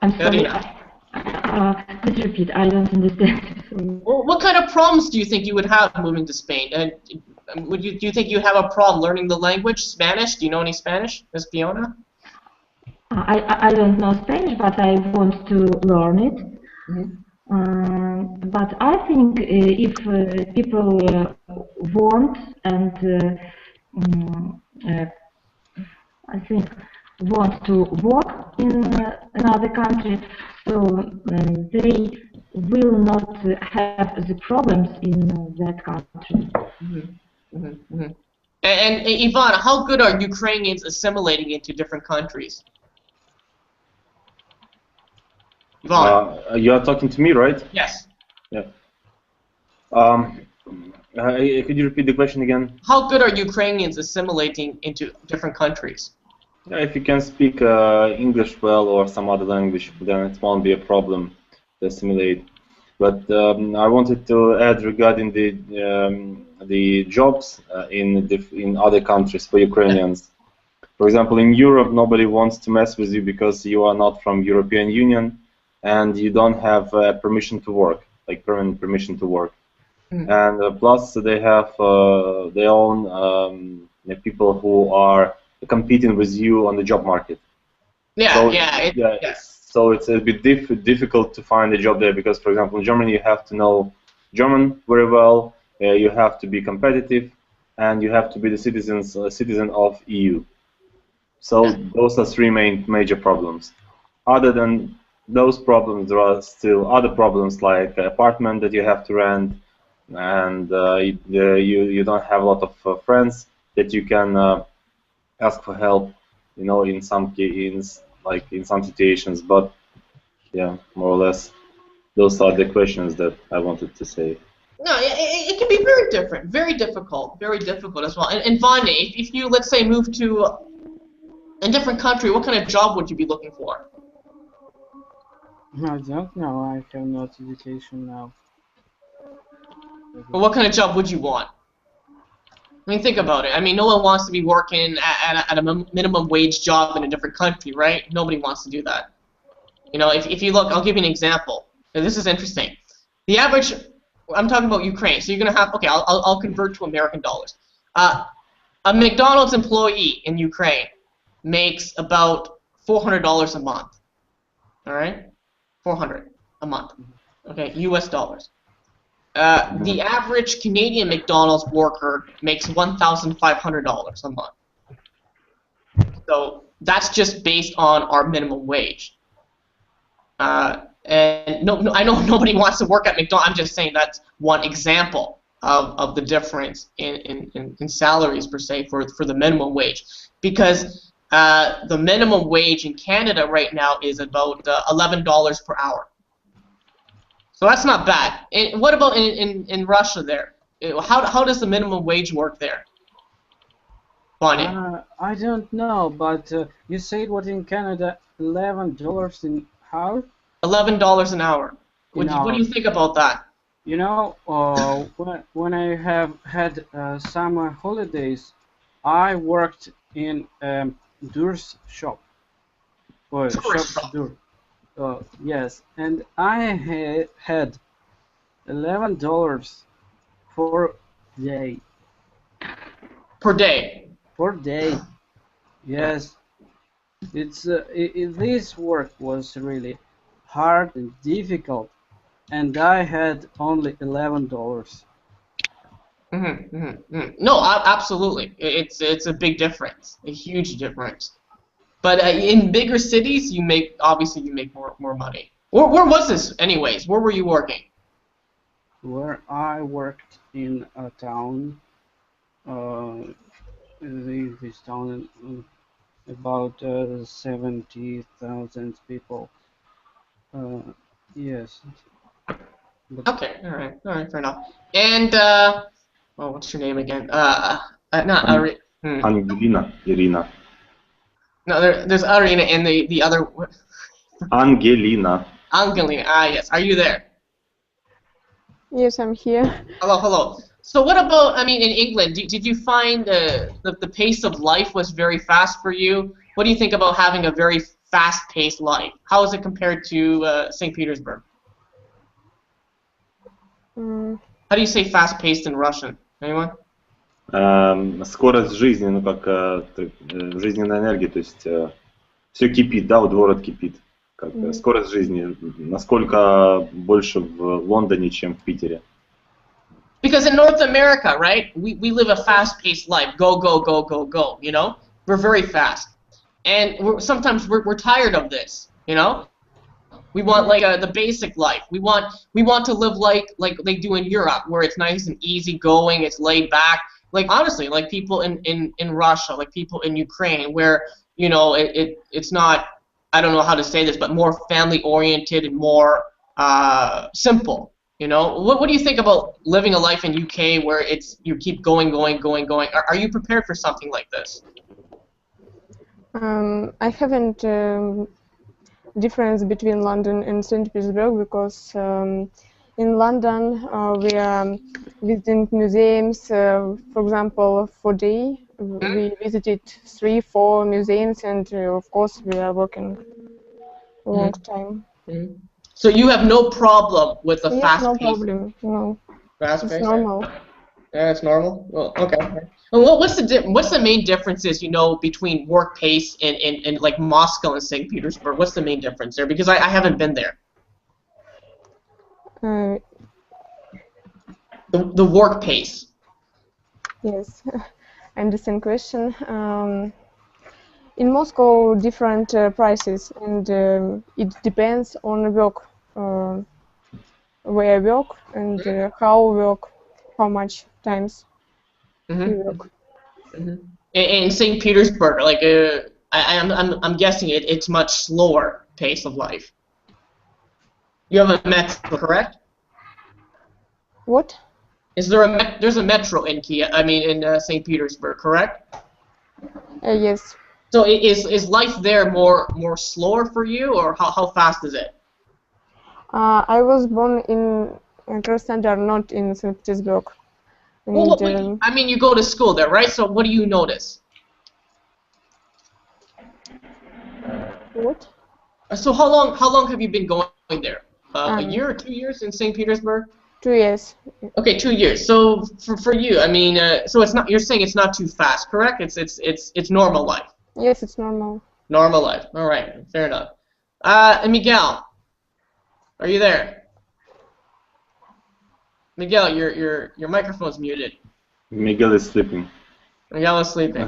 Speaker 6: I'm sorry. Please repeat. I don't understand.
Speaker 1: Well, what kind of problems do you think you would have moving to Spain? Do you think you have a problem learning the language, Spanish? Do you know any Spanish, Ms. Fiona?
Speaker 6: I don't know Spanish, but I want to learn it. But I think if people want and I think want to work in another country, so they will not have the problems in that country.
Speaker 1: And Ivan, how good are Ukrainians assimilating into different countries? Ivan.
Speaker 4: You are talking to me, right?
Speaker 1: Yes.
Speaker 4: Yeah. Could you repeat the question again?
Speaker 1: How good are Ukrainians assimilating into different countries?
Speaker 4: Yeah, if you can speak English well or some other language, then it won't be a problem to assimilate. But I wanted to add regarding the jobs in other countries for Ukrainians. For example, in Europe, nobody wants to mess with you because you are not from European Union and you don't have permission to work, like permanent permission to work. And plus, they have their own people who are competing with you on the job market. So it's a bit difficult to find a job there because, for example, in Germany you have to know German very well, you have to be competitive, and you have to be the citizen of EU. So those are three major problems. Other than those problems, there are still other problems like apartment that you have to rent, and you don't have a lot of friends that you can ask for help, in some situations. But yeah, more or less, those are the questions that I wanted to say.
Speaker 1: No, it can be very different, very difficult as well. And Vanya, if you, let's say, move to a different country, what kind of job would you be looking for?
Speaker 2: I don't know. I have no education now.
Speaker 1: But what kind of job would you want? I mean, think about it. I mean, no one wants to be working at a minimum wage job in a different country, right? Nobody wants to do that. If you look, I'll give you an example. Now, this is interesting. The average, I'm talking about Ukraine, so you're going to have, okay, I'll convert to American dollars. A McDonald's employee in Ukraine makes about $400 a month. All right? $400 a month. Okay, US dollars. The average Canadian McDonald's worker makes $1,500 a month. So that's just based on our minimum wage. And I know nobody wants to work at McDonald's. I'm just saying that's one example. of the difference in salaries per se for the minimum wage, because the minimum wage in Canada right now is about $11 per hour. So that's not bad. And what about in Russia there? How does the minimum wage work there? Bonnie?
Speaker 2: I don't know, but you said what in Canada, $11 an hour?
Speaker 1: $11 an hour. What do you think about that?
Speaker 2: You know, when I have had summer holidays, I worked in Dur's shop.
Speaker 1: Shop.
Speaker 2: Dur. Yes, and I had $11 for day.
Speaker 1: Per day?
Speaker 2: Per day. Yes. This work was really hard and difficult, and I had only $11.
Speaker 1: No, absolutely. It's a big difference, a huge difference. But in bigger cities, you make more money. Where was this, anyways? Where were you working?
Speaker 2: Where I worked in a town, this town, about 70,000 people. Yes. But
Speaker 1: Okay, all right, fair enough. And what's your name again? Not Ari.
Speaker 4: Angelina, Irina.
Speaker 1: No, there's Arina and the other.
Speaker 4: Angelina.
Speaker 1: Angelina. Ah, yes. Are you there?
Speaker 5: Yes, I'm here.
Speaker 1: Hello. So what about? I mean, in England, did you find the pace of life was very fast for you? What do you think about having a very fast-paced life? How is it compared to St. Petersburg? How do you say fast-paced in Russian? Anyone?
Speaker 4: Скорость жизни, ну как жизненная энергия, то есть все кипит, да, вот город кипит. Как, скорость жизни, насколько больше в Лондоне, чем в Питере.
Speaker 1: Because in North America, right, we live a fast-paced life. Go, go, go, go, go, you know? We're very fast. And sometimes we're tired of this, you know? We want like the basic life. We want to live like they do in Europe, where it's nice and easy going, it's laid back. Like honestly, like people in Russia, like people in Ukraine, where you know it's not, I don't know how to say this, but more family oriented and more simple. You know, what do you think about living a life in UK where you keep going? Are you prepared for something like this?
Speaker 5: I haven't difference between London and St. Petersburg because in London we are visiting museums. For example, for day we visited 3-4 museums, and of course we are working a long time.
Speaker 1: So you have no problem with the fast
Speaker 5: no
Speaker 1: pace?
Speaker 5: problem. No.
Speaker 1: Fast
Speaker 5: It's
Speaker 1: pace?
Speaker 5: normal.
Speaker 1: Yeah, it's normal. Well, okay. And what's the main differences, you know, between work pace and like Moscow and St. Petersburg? What's the main difference there? Because I haven't been there. The work pace.
Speaker 5: Yes, I understand question. In Moscow, different prices, and it depends on work, where I work and how work, how much times you work.
Speaker 1: In St. Petersburg, like I'm guessing it's much slower pace of life. You have a metro, correct?
Speaker 5: What?
Speaker 1: Is there there's a metro in Kiev? I mean, in St. Petersburg, correct?
Speaker 5: Yes.
Speaker 1: So is life there more slower for you, or how fast is it?
Speaker 5: I was born in Krasnodar, not in St. Petersburg.
Speaker 1: Well, I mean, you go to school there, right? So what do you notice?
Speaker 5: What?
Speaker 1: So how long have you been going there? A year or 2 years in St. Petersburg?
Speaker 5: 2 years.
Speaker 1: Okay, 2 years. So for you, I mean, so it's not. You're saying it's not too fast, correct? It's normal life.
Speaker 5: Yes, it's normal.
Speaker 1: Normal life. All right, fair enough. And Miguel, are you there? Miguel, your microphone's muted.
Speaker 4: Miguel is sleeping.
Speaker 1: Miguel is sleeping.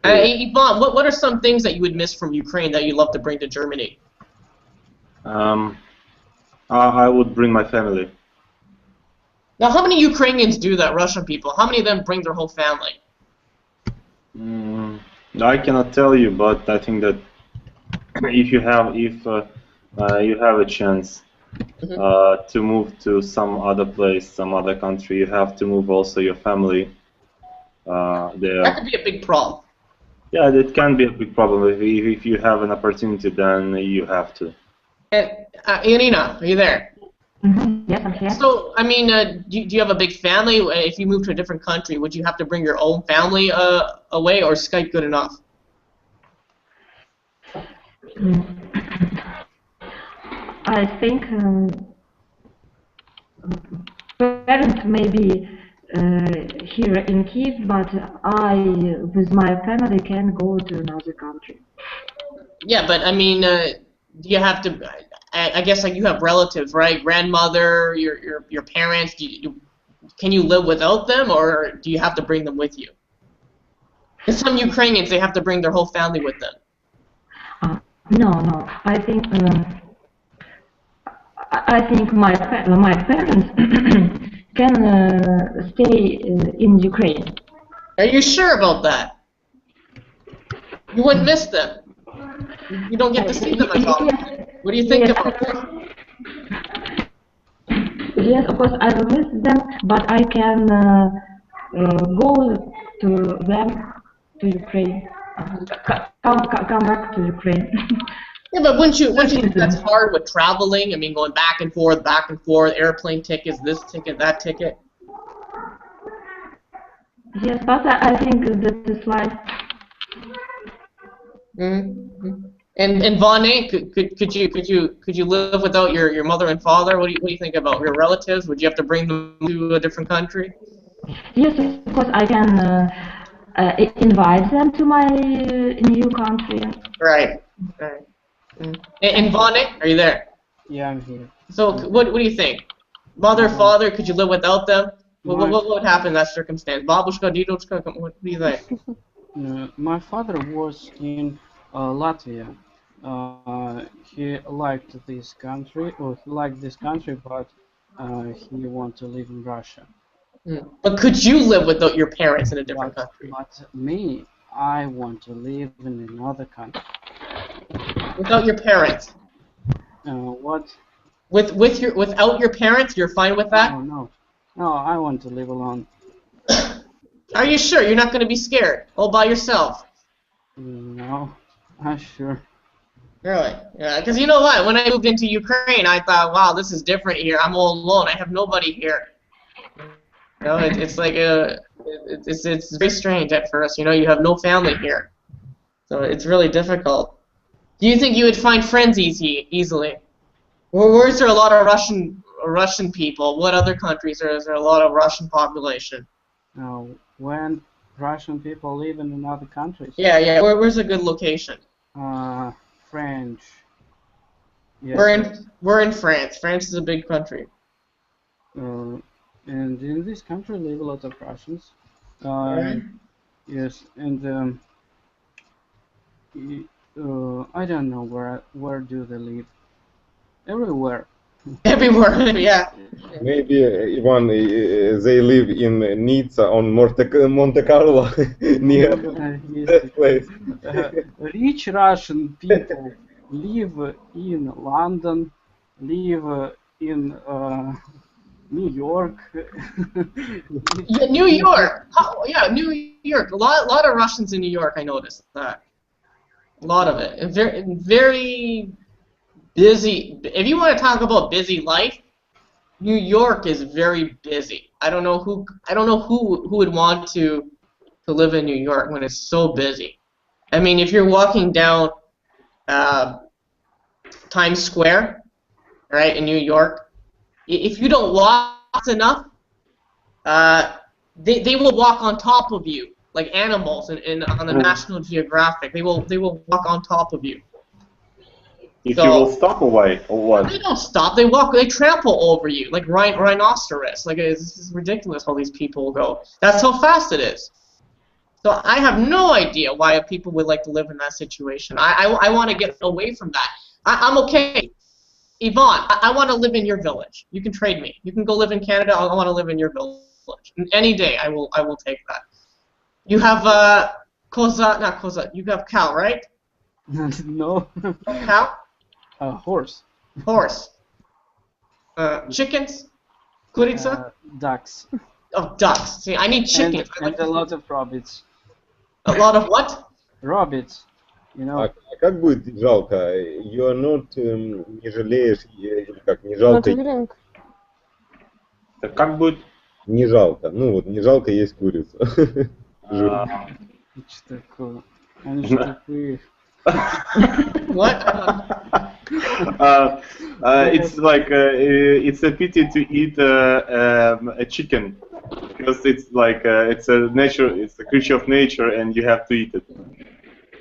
Speaker 1: Ivan, what are some things that you would miss from Ukraine that you'd love to bring to Germany?
Speaker 4: I would bring my family.
Speaker 1: Now, how many Ukrainians do that? Russian people. How many of them bring their whole family?
Speaker 4: I cannot tell you, but I think that if you have a chance to move to some other place, some other country, you have to move also your family there.
Speaker 1: That could be a big problem.
Speaker 4: Yeah, that can be a big problem. If you have an opportunity, then you have to.
Speaker 1: And, Irina, are you there?
Speaker 6: Yes, I'm here.
Speaker 1: So, I mean, do you have a big family? If you move to a different country, would you have to bring your own family away, or Skype good enough?
Speaker 6: I think parents may be here in Kiev, but I, with my family, can go to another country.
Speaker 1: Yeah, but I mean, do you have to? I guess like you have relatives, right? Grandmother, your parents. Can you live without them, or do you have to bring them with you? Because some Ukrainians, they have to bring their whole family with them.
Speaker 6: No. I think my parents can stay in Ukraine.
Speaker 1: Are you sure about that? You wouldn't miss them. You don't get to see them at all. What do you think about this?
Speaker 6: Yes, of course I will miss them, but I can go to them to Ukraine. Come back to Ukraine.
Speaker 1: Yeah, but wouldn't you think that's hard with traveling? I mean, going back and forth, airplane tickets, this ticket, that ticket.
Speaker 6: Yes, but I think that is life.
Speaker 1: Mm-hmm. And Vonne, could you live without your mother and father? What do you think about your relatives? Would you have to bring them to a different country?
Speaker 6: Yes, of course I can invite them to my new country.
Speaker 1: Right. And Vonne, are you there?
Speaker 2: Yeah, I'm here.
Speaker 1: So what do you think? Mother, father, could you live without them? What would happen in that circumstance? Babushka, Didochka, what do you think?
Speaker 2: My father was in Latvia. He liked this country, but he wanted to live in Russia.
Speaker 1: But could you live without your parents in a different country?
Speaker 2: But me, I want to live in another country.
Speaker 1: Without your parents?
Speaker 2: What?
Speaker 1: Without your parents, you're fine with that?
Speaker 2: No, I want to live alone.
Speaker 1: Are you sure? You're not going to be scared all by yourself?
Speaker 2: No, I'm sure.
Speaker 1: Really? Yeah, because you know what? When I moved into Ukraine, I thought, wow, this is different here. I'm all alone. I have nobody here. You know, it's like it's very strange at first. You know, you have no family here, so it's really difficult. Do you think you would find friends easily? Or is there a lot of Russian people? What other countries is there a lot of Russian population?
Speaker 2: When Russian people live in another countries.
Speaker 1: Yeah. Where's a good location?
Speaker 2: French. Yes.
Speaker 1: We're in France. France is a big country.
Speaker 2: And in this country live a lot of Russians.
Speaker 1: Right.
Speaker 2: Yes, and I don't know where do they live. Everywhere.
Speaker 3: Everywhere, yeah. Maybe Ivan, they live in Nizza on Monte Carlo, near that place.
Speaker 2: Rich Russian people live in London, live in New York.
Speaker 1: Yeah, New York. Yeah, New York. A lot of Russians in New York. I noticed that. A lot of it. Very busy. If you want to talk about busy life, New York is very busy. I don't know who would want to live in New York when it's so busy. I mean, if you're walking down Times Square, right, in New York, if you don't walk enough, they will walk on top of you like animals on the National Geographic. They will walk on top of you.
Speaker 4: If you will stop away or what?
Speaker 1: They don't stop. They walk. They trample over you like rhinoceros. Like it's ridiculous how these people go. That's how fast it is. So I have no idea why people would like to live in that situation. I want to get away from that. I'm okay. Yvonne, I want to live in your village. You can trade me. You can go live in Canada. I want to live in your village. Any day, I will take that. You have koza, not koza. You have cow, right?
Speaker 2: No.
Speaker 1: Cow?
Speaker 2: Horse.
Speaker 1: Horse. Chickens? Kurica?
Speaker 2: Ducks.
Speaker 1: Oh, ducks. See, I need chickens.
Speaker 2: And a lot of rabbits.
Speaker 1: A lot of what?
Speaker 2: Rabbits. You know.
Speaker 3: А как будет жалко? You are not не жалеешь или как не жалко?
Speaker 4: Так как будет?
Speaker 3: Не жалко. Ну вот не жалко есть курицу.
Speaker 2: Что такое? Они же такие.
Speaker 1: What?
Speaker 4: It's like it's a pity to eat a chicken because it's like it's a creature of nature and you have to eat it.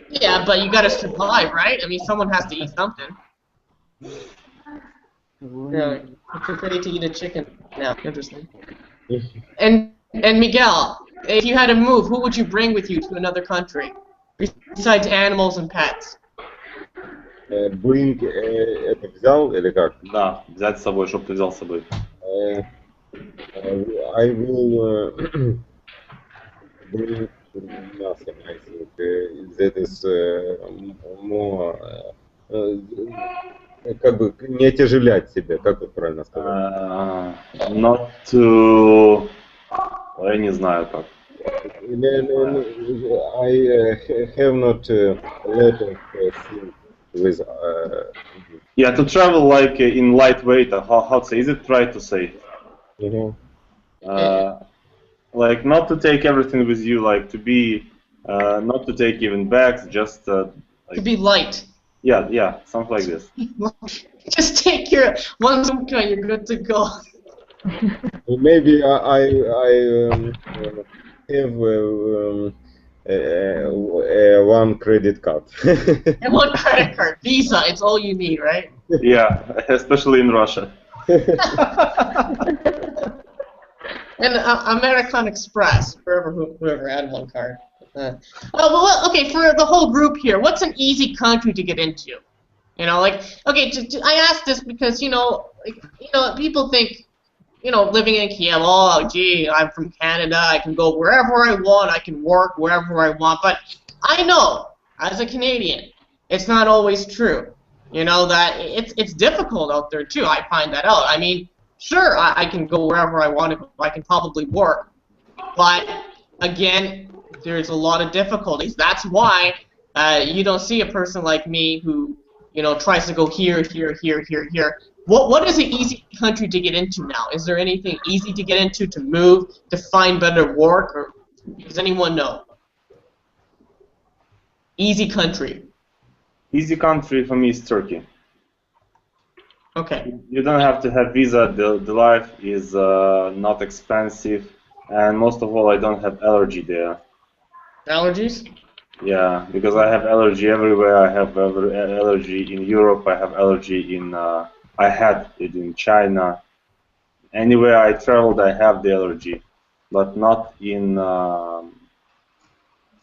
Speaker 1: Yeah, but you gotta survive, right? I mean, someone has to eat something. Yeah, it's okay to eat a chicken. Yeah, interesting. And Miguel, if you had to move, who would you bring with you to another country besides animals and pets?
Speaker 3: Bring это взял или как?
Speaker 4: Да, взять с собой, чтобы ты взял с собой.
Speaker 3: I will bring nothing. I think that is more как бы не отяжелять себя, как вот правильно сказать?
Speaker 4: Not to... Я не знаю как.
Speaker 3: I have not a lot of things with.
Speaker 4: Yeah, to travel like in lightweight. How to say? Is it right to say? Like not to take everything with you. Like to be, not to take even bags. Just like,
Speaker 1: to be light.
Speaker 4: Yeah, something like this.
Speaker 1: Just take your one suitcase and you're good to go.
Speaker 3: Maybe I have one credit card.
Speaker 1: And one credit card, Visa. It's all you need, right?
Speaker 4: Yeah, especially in Russia.
Speaker 1: And American Express, whoever had one card. Well, okay, for the whole group here, what's an easy country to get into? You know, like, okay, I asked this because, people think, living in Kiev, oh, gee, I'm from Canada, I can go wherever I want, I can work wherever I want, but I know, as a Canadian, it's not always true. That it's difficult out there, too. I find that out. I mean, sure, I can go wherever I want to, I can probably work, but, again, there's a lot of difficulties. That's why you don't see a person like me who, tries to go here. What is an easy country to get into now? Is there anything easy to get into, to move, to find better work, or does anyone know? Easy country.
Speaker 4: Easy country for me is Turkey.
Speaker 1: Okay.
Speaker 4: You don't have to have visa. The life is not expensive, and most of all, I don't have allergy there.
Speaker 1: Allergies?
Speaker 4: Yeah, because I have allergy everywhere. I have allergy in Europe. I have allergy in. I had it in China. Anywhere I traveled, I have the allergy, but not in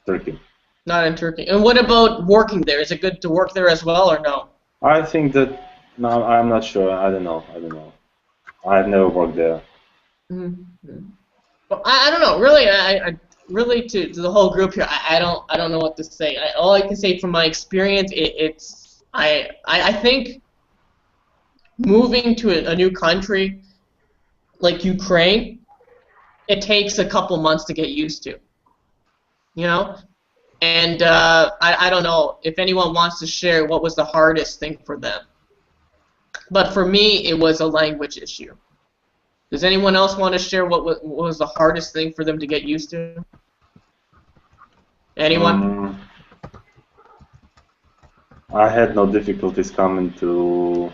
Speaker 4: Turkey.
Speaker 1: Not in Turkey. And what about working there? Is it good to work there as well, or no?
Speaker 4: I think that. No, I'm not sure. I don't know. I've never worked there.
Speaker 1: Mm-hmm. Well, I don't know. Really, I really to the whole group here, I don't know what to say. All I can say from my experience, I think moving to a new country like Ukraine, it takes a couple months to get used to. And I don't know if anyone wants to share what was the hardest thing for them. But for me, it was a language issue. Does anyone else want to share what was the hardest thing for them to get used to? Anyone?
Speaker 4: I had no difficulties coming to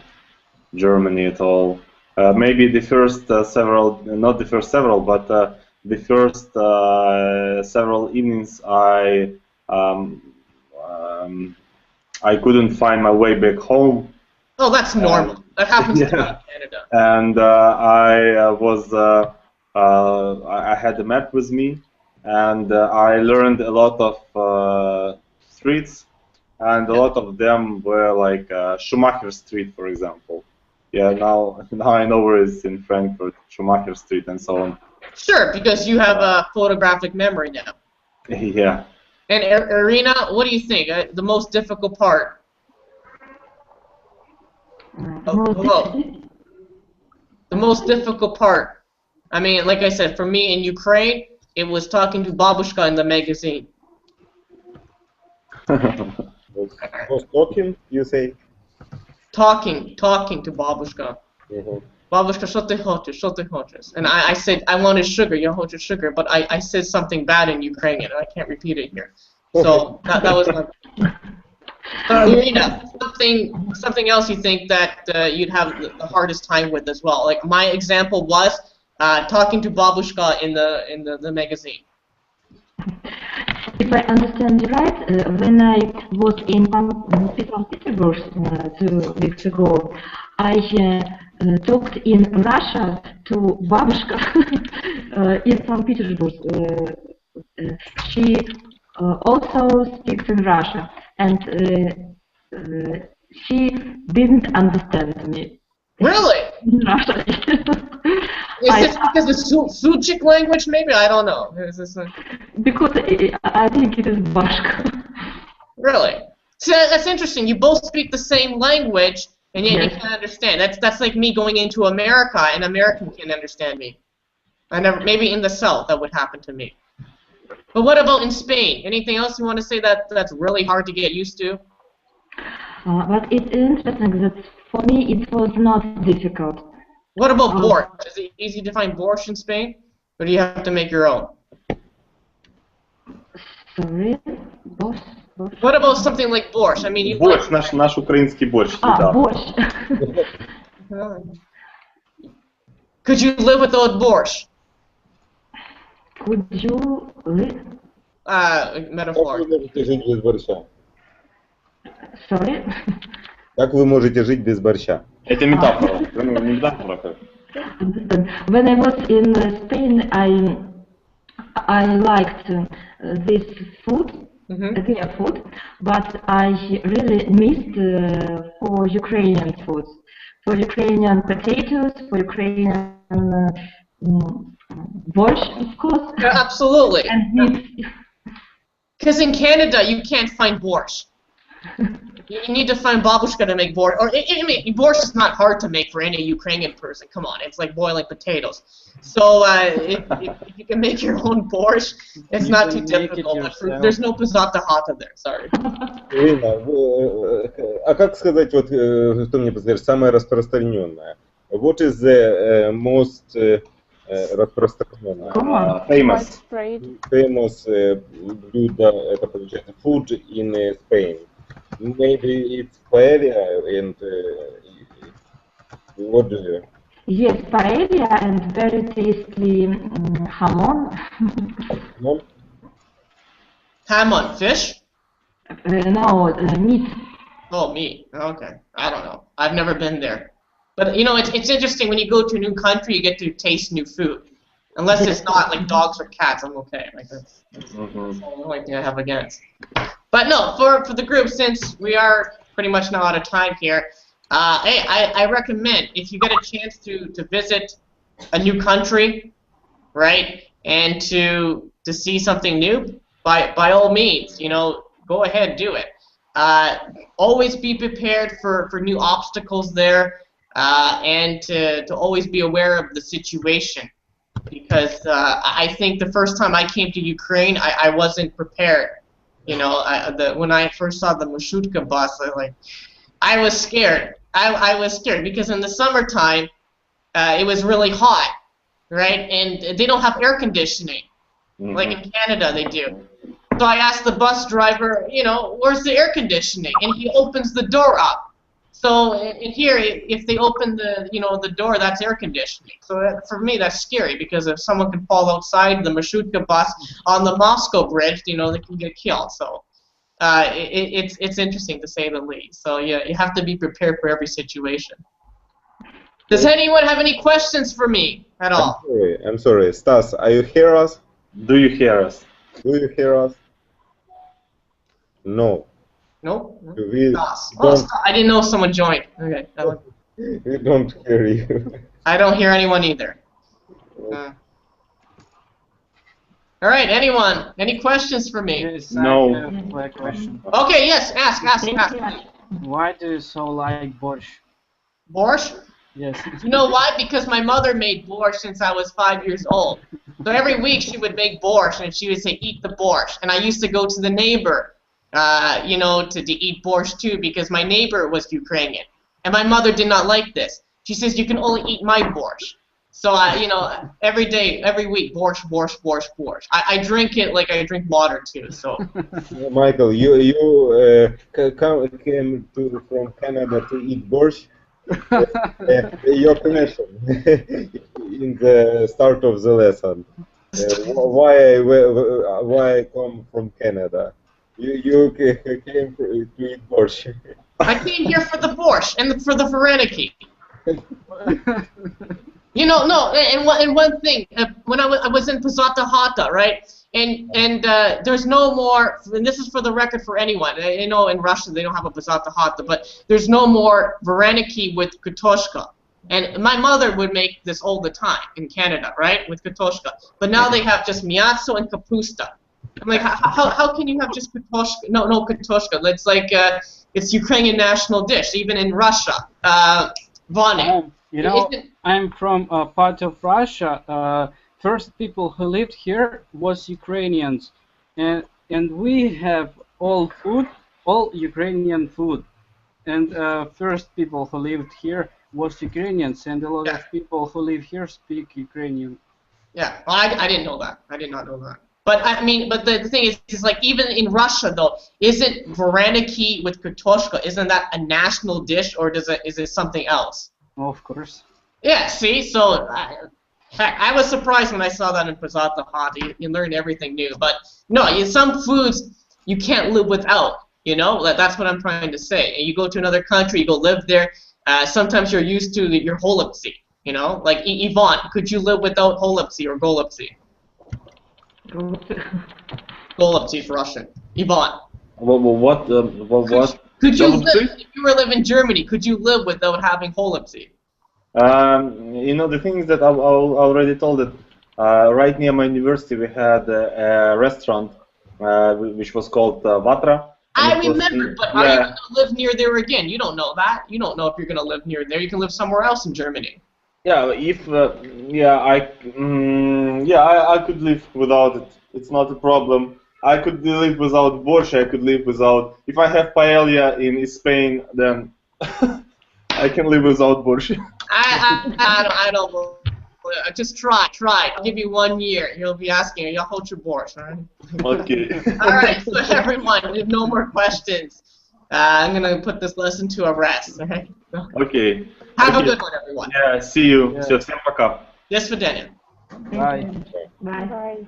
Speaker 4: Germany at all. Maybe the first several, not the first several, but the first several evenings I couldn't find my way back home.
Speaker 1: Oh, that's normal. That happens to me in Canada.
Speaker 4: And I had a map with me, and I learned a lot of streets, and a lot of them were like Schumacher Street, for example. Yeah, now I know where it's in Frankfurt, Schumacher Street, and so on.
Speaker 1: Sure, because you have a photographic memory now.
Speaker 4: Yeah.
Speaker 1: And Irina, what do you think? The most difficult part? Hello. The most difficult part. I mean, like I said, for me in Ukraine, it was talking to Babushka in the magazine.
Speaker 3: Was talking, you say?
Speaker 1: Talking to Babushka. Babushka, что ты хочешь? And I said, I wanted sugar, я хочу sugar, but I said something bad in Ukrainian, and I can't repeat it here. So that was my... Irina, something else you think that you'd have the hardest time with as well? Like my example was talking to Babushka in the magazine.
Speaker 6: If I understand you right, when I was in St. Petersburg 2 weeks ago, I talked in Russia to Babushka in St. Petersburg. She also speaks in Russia, and she didn't understand me.
Speaker 1: Really?
Speaker 6: In Russia.
Speaker 1: Is this because of Suchik language, maybe? I don't know. Is this
Speaker 6: because I think it is Bashka.
Speaker 1: Really? So that's interesting. You both speak the same language, and yet you can't understand. That's like me going into America, and American can't understand me. Maybe in the South that would happen to me. But what about in Spain? Anything else you want to say that's really hard to get used to?
Speaker 6: But it's interesting that for me it was not difficult.
Speaker 1: What about borscht? Is it easy to find borscht in Spain? Or do you have to make your own?
Speaker 6: Sorry? Borscht?
Speaker 1: What about something like borscht? I mean, you
Speaker 4: борщ, наш украинский борщ.
Speaker 6: Ah, borscht.
Speaker 1: Could you live without borscht?
Speaker 6: Could you live?
Speaker 1: Metaphor.
Speaker 3: Как вы можете жить без борща?
Speaker 6: Sorry?
Speaker 3: Как вы можете жить без борща?
Speaker 4: Это метафора. Не метафора как.
Speaker 6: When I was in Spain, I liked this food, their food, but I really missed for Ukrainian food, for Ukrainian potatoes, for Ukrainian borscht, of course.
Speaker 1: Yeah, absolutely.
Speaker 6: And meat.
Speaker 1: Because in Canada, you can't find borscht. You need to find babushka to make borscht. Or I mean, borscht is not hard to make for any Ukrainian person. Come on, it's like boiling potatoes. So if you can make your own borscht, it's not too difficult. But there's no pizata hata there. Sorry.
Speaker 3: Ирина, а как сказать, вот, что мне подскажешь, самое распространенное? What is the most распространенное?
Speaker 4: Famous.
Speaker 3: Famous блюдо, это получается food in Spain. Maybe it's paella and what do you?
Speaker 6: Yes, paella and very tasty hamon.
Speaker 1: Hamon, fish?
Speaker 6: No, meat.
Speaker 1: Oh, meat. Okay. I don't know. I've never been there. But, you know, it's interesting when you go to a new country, you get to taste new food. Unless it's not like dogs or cats, I'm okay. Like that's the only thing I have against. But no, for the group, since we are pretty much now out of time here, hey, I recommend if you get a chance to visit a new country, right, and to see something new, by all means, you know, go ahead, do it. Always be prepared for new obstacles there, and to always be aware of the situation. Because I think the first time I came to Ukraine, I wasn't prepared. You know, when I first saw the Mashutka bus, I was scared. I was scared because in the summertime, it was really hot, right? And they don't have air conditioning, like in Canada they do. So I asked the bus driver, you know, where's the air conditioning? And he opens the door up. So in here, if they open the door, that's air conditioning. So for me, that's scary because if someone can fall outside the Mashutka bus on the Moscow bridge, you know, they can get killed. So it's interesting to say the least. So yeah, you have to be prepared for every situation. Does anyone have any questions for me at all?
Speaker 3: I'm sorry. Stas, are you hear us?
Speaker 4: Do you hear us?
Speaker 3: Do you hear us? No.
Speaker 1: Nope.
Speaker 3: We
Speaker 1: I didn't know someone joined. Okay.
Speaker 3: We don't hear you.
Speaker 1: I don't hear anyone either. All right, anyone? Any questions for me?
Speaker 2: Yes,
Speaker 4: No.
Speaker 2: I have a question.
Speaker 1: Okay, yes, ask.
Speaker 2: Why do you so like borscht?
Speaker 1: Borscht?
Speaker 2: Yes.
Speaker 1: You know why? Because my mother made borscht since I was 5 years old. So every week she would make borscht, and she would say, eat the borscht. And I used to go to the neighbor, you know, to eat borscht too, because my neighbor was Ukrainian. And my mother did not like this. She says, you can only eat my borscht. So, you know, every day, every week, borscht, borscht, borscht, borscht. I drink it like I drink water too, so.
Speaker 3: Michael, you came from Canada to eat borscht. Your connection in the start of the lesson. Why come from Canada? You came to eat borscht.
Speaker 1: I came here for the borscht and for the vareniki. You know, no, and one thing, when I was in Pozsota Hata, right, and there's no more, and this is for the record for anyone, I know in Russia they don't have a Pozsota Hata, but there's no more vareniki with kartoshka. And my mother would make this all the time in Canada, right, with kartoshka. But now they have just miasto and kapusta. I'm like, how can you have just kartoshka? No, kartoshka. It's like, it's Ukrainian national dish, even in Russia. Vani.
Speaker 2: You know, I'm from a part of Russia. First people who lived here was Ukrainians, and we have all Ukrainian food. And first people who lived here was Ukrainians, and a lot of people who live here speak Ukrainian.
Speaker 1: Yeah, well, I didn't know that. I did not know that. But I mean, but the thing is like even in Russia though, isn't vareniki with kartoshka? Isn't that a national dish, or is it something else?
Speaker 2: Of course.
Speaker 1: Yeah, see, so I was surprised when I saw that in Pozsota Hata. You learn everything new, but no, some foods you can't live without. You know, that's what I'm trying to say. And you go to another country, you go live there. Sometimes you're used to your holubtsi. You know, like Yvonne, could you live without holubtsi or golubtsi? Golubtsi is Russian. Yvonne.
Speaker 4: What?
Speaker 1: Could you live, if you were living in Germany, could you live without having holubtsi?
Speaker 4: You know, the thing is that I already told that right near my university we had a restaurant which was called Vatra.
Speaker 1: I remember, but are you going to live near there again? You don't know that. You don't know if you're going to live near there. You can live somewhere else in Germany.
Speaker 4: Yeah, if I could live without it. It's not a problem. I could live without borscht. I could live without. If I have paella in Spain, then I can live without borscht.
Speaker 1: I don't. Just try. I'll give you 1 year. You'll be asking, "Y'all hold your borscht, all right?"
Speaker 4: Okay.
Speaker 1: All right. So everyone, if no more questions, I'm gonna put this lesson to a rest. All right.
Speaker 4: Okay.
Speaker 1: Have a good one, everyone.
Speaker 4: Yeah. See you. Всем пока.
Speaker 1: До свидания.
Speaker 2: Bye.
Speaker 6: Bye.